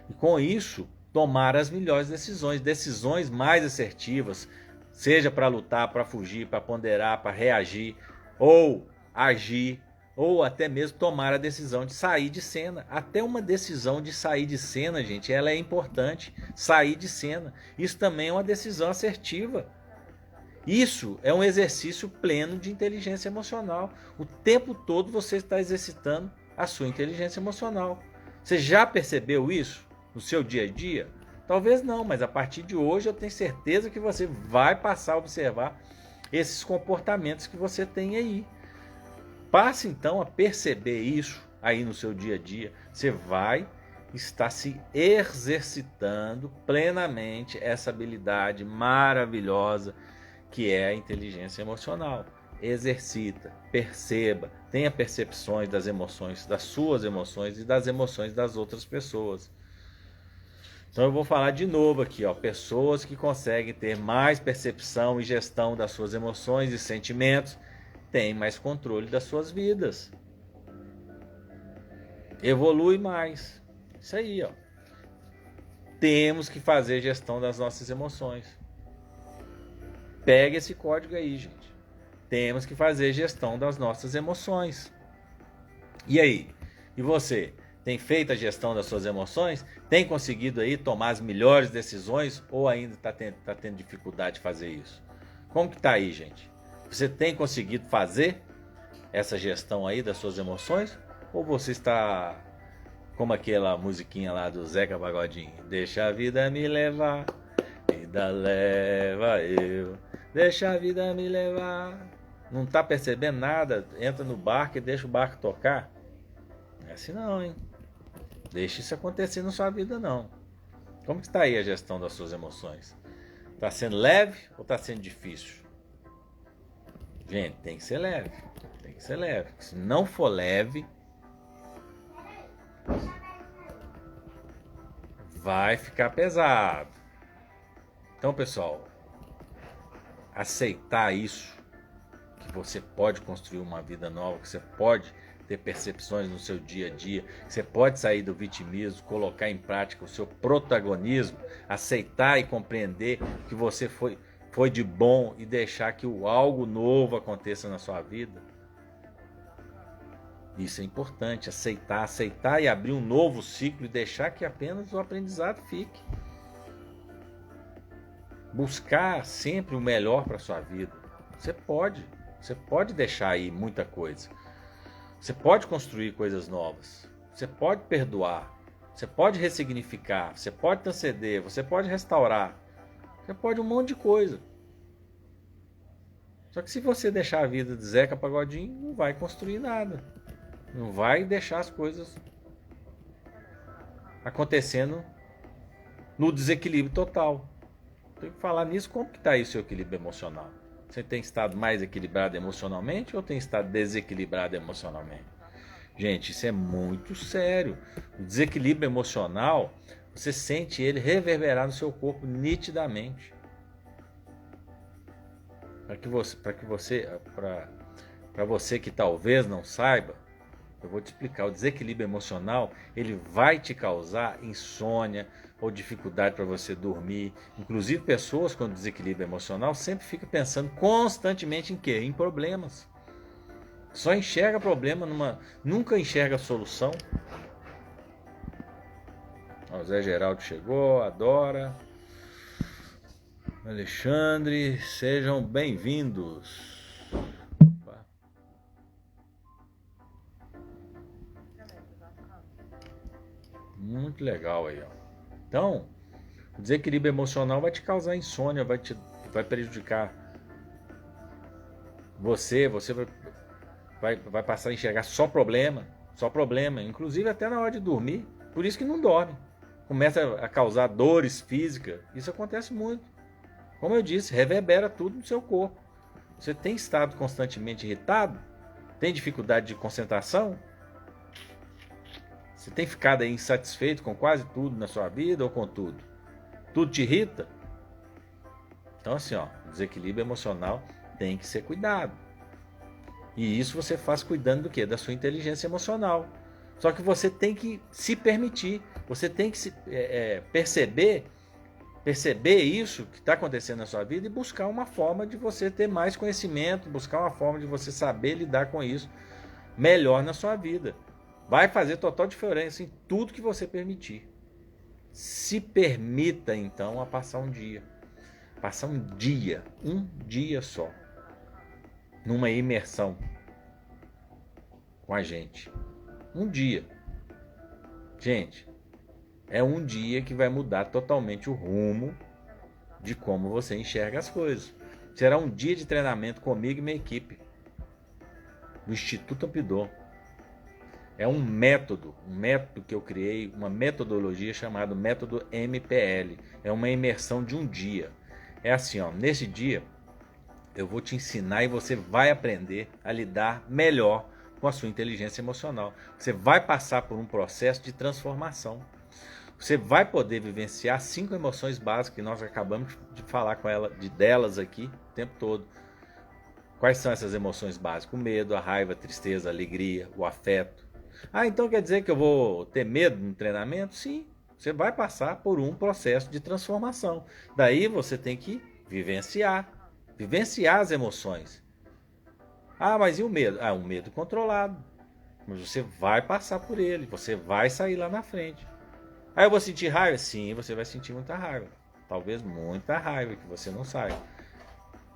E com isso, tomar as melhores decisões, decisões mais assertivas, seja para lutar, para fugir, para ponderar, para reagir, ou agir, ou até mesmo tomar a decisão de sair de cena. Até uma decisão de sair de cena, gente, ela é importante. Sair de cena. Isso também é uma decisão assertiva. Isso é um exercício pleno de inteligência emocional. O tempo todo você está exercitando a sua inteligência emocional. Você já percebeu isso no seu dia a dia? Talvez não, mas a partir de hoje eu tenho certeza que você vai passar a observar esses comportamentos que você tem aí. Passe então a perceber isso aí no seu dia a dia. Você vai estar se exercitando plenamente essa habilidade maravilhosa que é a inteligência emocional. Exercita, perceba, tenha percepções das emoções, das suas emoções e das emoções das outras pessoas. Então eu vou falar de novo aqui, ó, pessoas que conseguem ter mais percepção e gestão das suas emoções e sentimentos têm mais controle das suas vidas. Evolui mais. Isso aí, ó. Temos que fazer gestão das nossas emoções. Pega esse código aí, gente. Temos que fazer gestão das nossas emoções. E aí? E você? Tem feito a gestão das suas emoções? Tem conseguido aí tomar as melhores decisões? Ou ainda está tendo dificuldade de fazer isso? Como que tá aí, gente? Você tem conseguido fazer essa gestão aí das suas emoções? Ou você está como aquela musiquinha lá do Zeca Pagodinho? Deixa a vida me levar, vida leva eu. Deixa a vida me levar. Não está percebendo nada? Entra no barco e deixa o barco tocar? Não é assim não, hein? Deixa isso acontecer na sua vida não. Como que está aí a gestão das suas emoções? Está sendo leve ou está sendo difícil? Gente, tem que ser leve. Tem que ser leve. Se não for leve, vai ficar pesado. Então, pessoal, aceitar isso, que você pode construir uma vida nova, que você pode ter percepções no seu dia a dia, que você pode sair do vitimismo, colocar em prática o seu protagonismo, aceitar e compreender que você foi de bom e deixar que algo novo aconteça na sua vida. Isso é importante, aceitar e abrir um novo ciclo e deixar que apenas o aprendizado fique. Buscar sempre o melhor para a sua vida. Você pode deixar aí muita coisa. Você pode construir coisas novas. Você pode perdoar. Você pode ressignificar. Você pode transcender. Você pode restaurar. Você pode um monte de coisa. Só que se você deixar a vida de Zeca Pagodinho, não vai construir nada. Não vai deixar as coisas acontecendo no desequilíbrio total. Tem que falar nisso, como que está aí o seu equilíbrio emocional? Você tem estado mais equilibrado emocionalmente ou tem estado desequilibrado emocionalmente? Gente, isso é muito sério. O desequilíbrio emocional, você sente ele reverberar no seu corpo nitidamente. Para você que talvez não saiba, eu vou te explicar. O desequilíbrio emocional, ele vai te causar insônia ou dificuldade para você dormir. Inclusive, pessoas com desequilíbrio emocional sempre ficam pensando constantemente em quê? Em problemas. Só enxerga problema, nunca enxerga solução. O Zé Geraldo chegou, adora. Alexandre, sejam bem-vindos. Muito legal aí, ó. Então, o desequilíbrio emocional vai te causar insônia, vai prejudicar você vai passar a enxergar só problema, inclusive até na hora de dormir. Por isso que não dorme. Começa a causar dores físicas. Isso acontece muito. Como eu disse, reverbera tudo no seu corpo. Você tem estado constantemente irritado? Tem dificuldade de concentração? Você tem ficado aí insatisfeito com quase tudo na sua vida ou com tudo? Tudo te irrita? Então assim, ó, desequilíbrio emocional tem que ser cuidado. E isso você faz cuidando do quê? Da sua inteligência emocional. Só que você tem que se permitir, você tem que perceber isso que está acontecendo na sua vida e buscar uma forma de você ter mais conhecimento, buscar uma forma de você saber lidar com isso melhor na sua vida. Vai fazer total diferença em tudo que você permitir. Se permita então a passar um dia só, numa imersão com a gente. Um dia. Gente, é um dia que vai mudar totalmente o rumo de como você enxerga as coisas. Será um dia de treinamento comigo e minha equipe do Instituto Ampidon. É um método que eu criei, uma metodologia chamada método MPL. É uma imersão de um dia. É assim, ó, nesse dia eu vou te ensinar e você vai aprender a lidar melhor com a sua inteligência emocional. Você vai passar por um processo de transformação. Você vai poder vivenciar 5 emoções básicas que nós acabamos de falar delas aqui o tempo todo. Quais são essas emoções básicas? O medo, a raiva, a tristeza, a alegria, o afeto. Ah, então quer dizer que eu vou ter medo no treinamento? Sim, você vai passar por um processo de transformação. Daí você tem que vivenciar as emoções. Ah, mas e o medo? Ah, um medo controlado. Mas você vai passar por ele, você vai sair lá na frente. Ah, eu vou sentir raiva? Sim, você vai sentir muita raiva. Talvez muita raiva que você não saiba.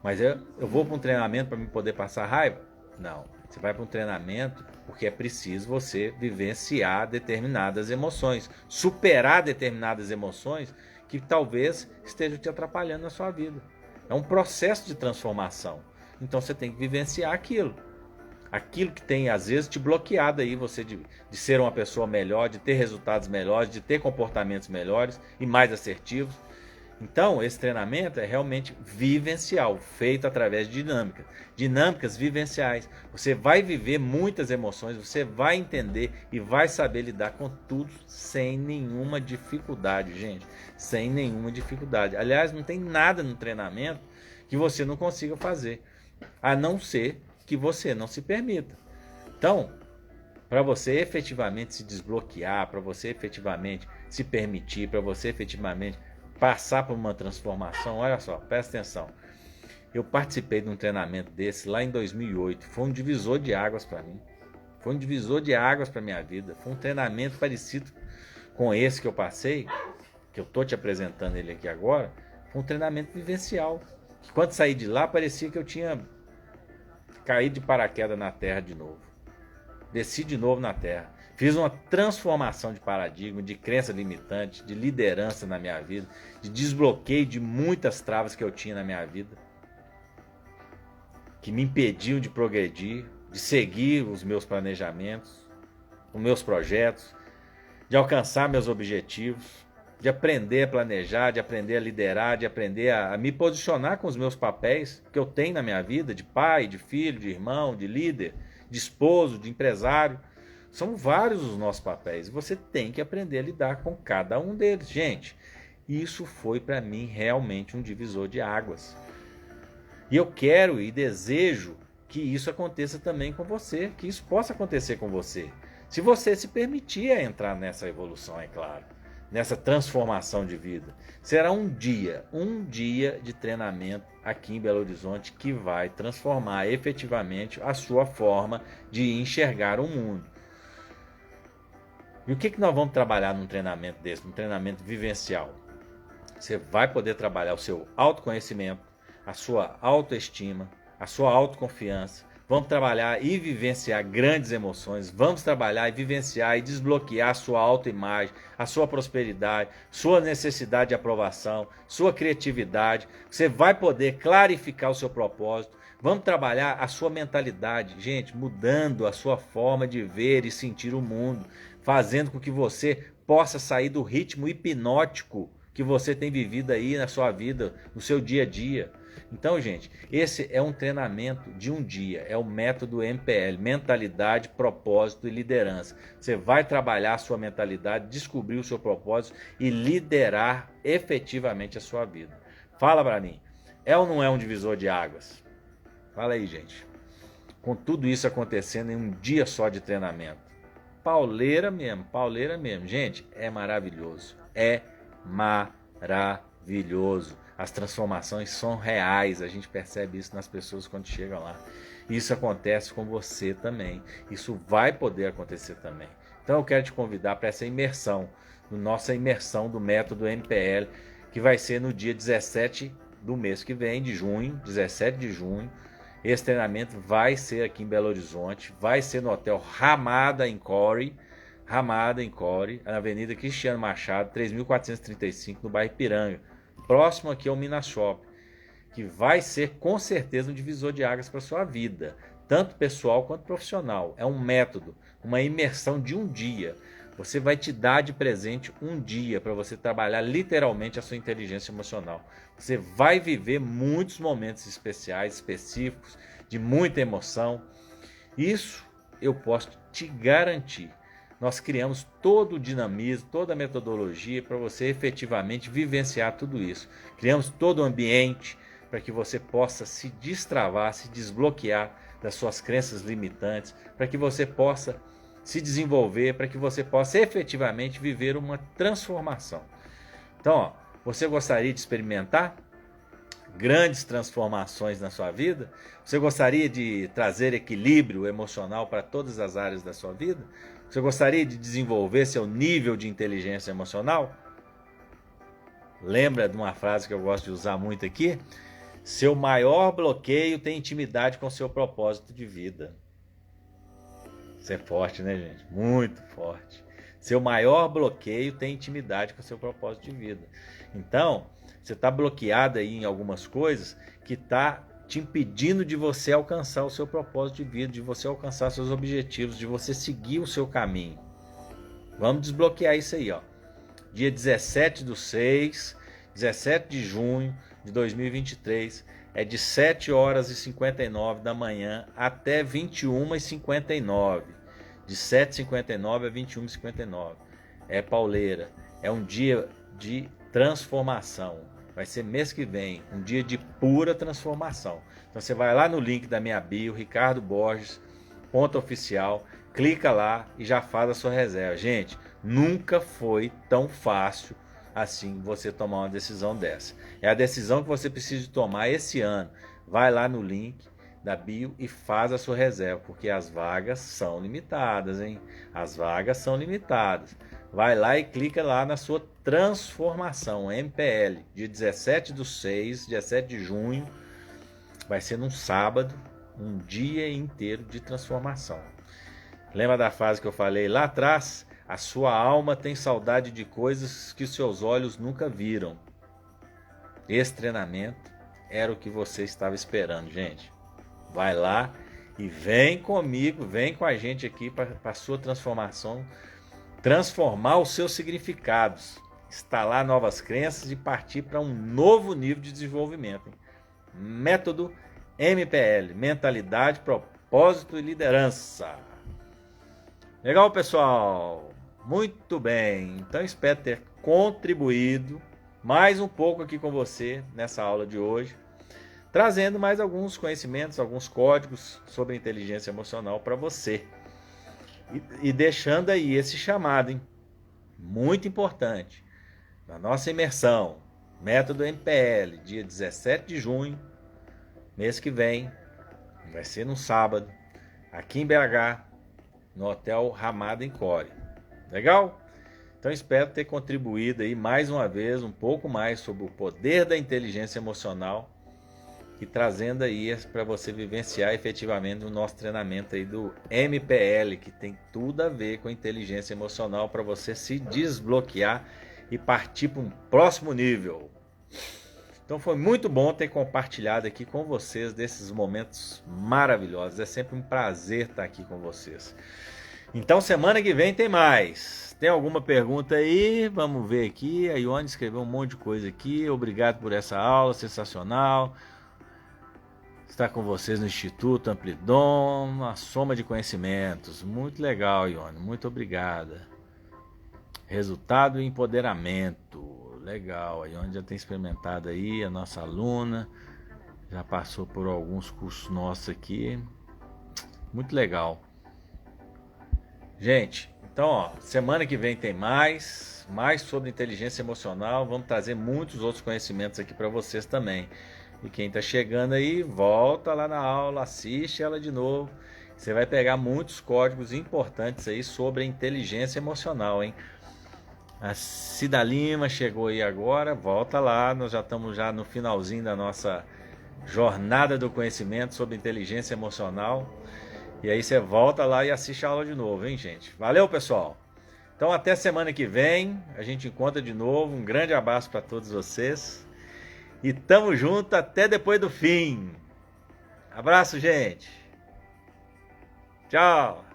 Mas eu vou para um treinamento para me poder passar raiva? Não. Você vai para um treinamento porque é preciso você vivenciar determinadas emoções, superar determinadas emoções que talvez estejam te atrapalhando na sua vida. É um processo de transformação. Então você tem que vivenciar aquilo. Aquilo que tem às vezes te bloqueado aí, você de ser uma pessoa melhor, de ter resultados melhores, de ter comportamentos melhores e mais assertivos. Então, esse treinamento é realmente vivencial, feito através de dinâmicas vivenciais. Você vai viver muitas emoções, você vai entender e vai saber lidar com tudo sem nenhuma dificuldade, gente. Sem nenhuma dificuldade. Aliás, não tem nada no treinamento que você não consiga fazer, a não ser que você não se permita. Então, para você efetivamente se desbloquear, para você efetivamente se permitir, para você efetivamente passar por uma transformação, olha só, presta atenção. Eu participei de um treinamento desse lá em 2008. Foi um divisor de águas para mim. Foi um divisor de águas para minha vida. Foi um treinamento parecido com esse que eu passei, que eu tô te apresentando ele aqui agora. Foi um treinamento vivencial. Quando saí de lá, parecia que eu tinha caído de paraquedas na terra de novo. Desci de novo na terra. Fiz uma transformação de paradigma, de crença limitante, de liderança na minha vida, de desbloqueio de muitas travas que eu tinha na minha vida, que me impediam de progredir, de seguir os meus planejamentos, os meus projetos, de alcançar meus objetivos. de aprender a planejar, de aprender a liderar, de aprender a me posicionar com os meus papéis que eu tenho na minha vida, de pai, de filho, de irmão, de líder, de esposo, de empresário. São vários os nossos papéis. Você tem que aprender a lidar com cada um deles. Gente, isso foi para mim realmente um divisor de águas. E eu quero e desejo que isso aconteça também com você, que isso possa acontecer com você. Se você se permitir entrar nessa evolução, é claro, nessa transformação de vida. Será um dia de treinamento aqui em Belo Horizonte que vai transformar efetivamente a sua forma de enxergar o mundo. E o que nós vamos trabalhar num treinamento desse, num treinamento vivencial? Você vai poder trabalhar o seu autoconhecimento, a sua autoestima, a sua autoconfiança. Vamos trabalhar e vivenciar grandes emoções. Vamos trabalhar e vivenciar e desbloquear a sua autoimagem, a sua prosperidade, sua necessidade de aprovação, sua criatividade. Você vai poder clarificar o seu propósito. Vamos trabalhar a sua mentalidade, gente, mudando a sua forma de ver e sentir o mundo, fazendo com que você possa sair do ritmo hipnótico que você tem vivido aí na sua vida, no seu dia a dia. Então, gente, esse é um treinamento de um dia, é o método MPL, mentalidade, propósito e liderança. Você vai trabalhar a sua mentalidade, descobrir o seu propósito e liderar efetivamente a sua vida. Fala pra mim, é ou não é um divisor de águas? Fala aí, gente. Com tudo isso acontecendo em um dia só de treinamento. Pauleira mesmo. Gente, é maravilhoso. É maravilhoso. As transformações são reais, a gente percebe isso nas pessoas quando chegam lá. Isso acontece com você também, isso vai poder acontecer também. Então eu quero te convidar para essa imersão, nossa imersão do método MPL, que vai ser no dia 17 do mês que vem, de junho, 17 de junho. Esse treinamento vai ser aqui em Belo Horizonte, vai ser no Hotel Ramada Encore, na Avenida Cristiano Machado, 3.435, no bairro Ipiranga. Próximo aqui ao Minas Shop, que vai ser com certeza um divisor de águas para a sua vida, tanto pessoal quanto profissional. É um método, uma imersão de um dia. Você vai te dar de presente um dia para você trabalhar literalmente a sua inteligência emocional. Você vai viver muitos momentos especiais, específicos, de muita emoção. Isso eu posso te garantir. Nós criamos todo o dinamismo, toda a metodologia para você efetivamente vivenciar tudo isso. Criamos todo o ambiente para que você possa se destravar, se desbloquear das suas crenças limitantes, para que você possa se desenvolver, para que você possa efetivamente viver uma transformação. Então, ó, você gostaria de experimentar grandes transformações na sua vida? Você gostaria de trazer equilíbrio emocional para todas as áreas da sua vida? Você gostaria de desenvolver seu nível de inteligência emocional? Lembra de uma frase que eu gosto de usar muito aqui? Seu maior bloqueio tem intimidade com seu propósito de vida. Isso é forte, né, gente? Muito forte. Seu maior bloqueio tem intimidade com seu propósito de vida. Então, você está bloqueado aí em algumas coisas que está te impedindo de você alcançar o seu propósito de vida, de você alcançar seus objetivos, de você seguir o seu caminho. Vamos desbloquear isso aí, ó. Dia 17/6, 17 de junho de 2023, é de 7h59 da manhã até 21h59. De 7h59 a 21h59. É pauleira. É um dia de transformação. Vai ser mês que vem, um dia de pura transformação. Então você vai lá no link da minha bio, Ricardo Borges, @oficial, clica lá e já faz a sua reserva. Gente, nunca foi tão fácil assim você tomar uma decisão dessa. É a decisão que você precisa tomar esse ano. Vai lá no link da bio e faz a sua reserva, porque as vagas são limitadas, hein? As vagas são limitadas. Vai lá e clica lá na sua transformação, MPL, dia 17/6, 17 de junho, vai ser num sábado, um dia inteiro de transformação. Lembra da frase que eu falei lá atrás? A sua alma tem saudade de coisas que seus olhos nunca viram. Esse treinamento era o que você estava esperando, gente. Vai lá e vem comigo, vem com a gente aqui para a sua transformação, transformar os seus significados. instalar novas crenças e partir para um novo nível de desenvolvimento. Hein? Método MPL, mentalidade, propósito e liderança. Legal, pessoal? Muito bem. Então espero ter contribuído mais um pouco aqui com você nessa aula de hoje, trazendo mais alguns conhecimentos, alguns códigos sobre inteligência emocional para você. E deixando aí esse chamado, hein? Muito importante. Na nossa imersão, método MPL, dia 17 de junho, mês que vem, vai ser no sábado, aqui em BH, no Hotel Ramada Encore. Legal? Então espero ter contribuído aí mais uma vez um pouco mais sobre o poder da inteligência emocional e trazendo aí para você vivenciar efetivamente o nosso treinamento aí do MPL, que tem tudo a ver com inteligência emocional para você se desbloquear e partir para um próximo nível. Então foi muito bom ter compartilhado aqui com vocês desses momentos maravilhosos. É sempre um prazer estar aqui com vocês. Então semana que vem tem mais. Tem alguma pergunta aí? Vamos ver aqui. A Ione escreveu um monte de coisa aqui. Obrigado por essa aula, sensacional. Estar com vocês no Instituto Amplidon, uma soma de conhecimentos. Muito legal, Ione. Muito obrigada. Resultado e empoderamento. Legal, a Ione já tem experimentado aí, a nossa aluna. Já passou por alguns cursos nossos aqui. Muito legal. Gente, então, ó, semana que vem tem mais sobre inteligência emocional. Vamos trazer muitos outros conhecimentos aqui para vocês também. E quem está chegando aí, volta lá na aula, assiste ela de novo. Você vai pegar muitos códigos importantes aí sobre a inteligência emocional, hein? A Cida Lima chegou aí agora, volta lá. Nós já estamos já no finalzinho da nossa jornada do conhecimento sobre inteligência emocional. E aí você volta lá e assiste a aula de novo, hein, gente? Valeu, pessoal! Então até semana que vem, a gente encontra de novo. Um grande abraço para todos vocês. E tamo junto até depois do fim. Abraço, gente! Tchau!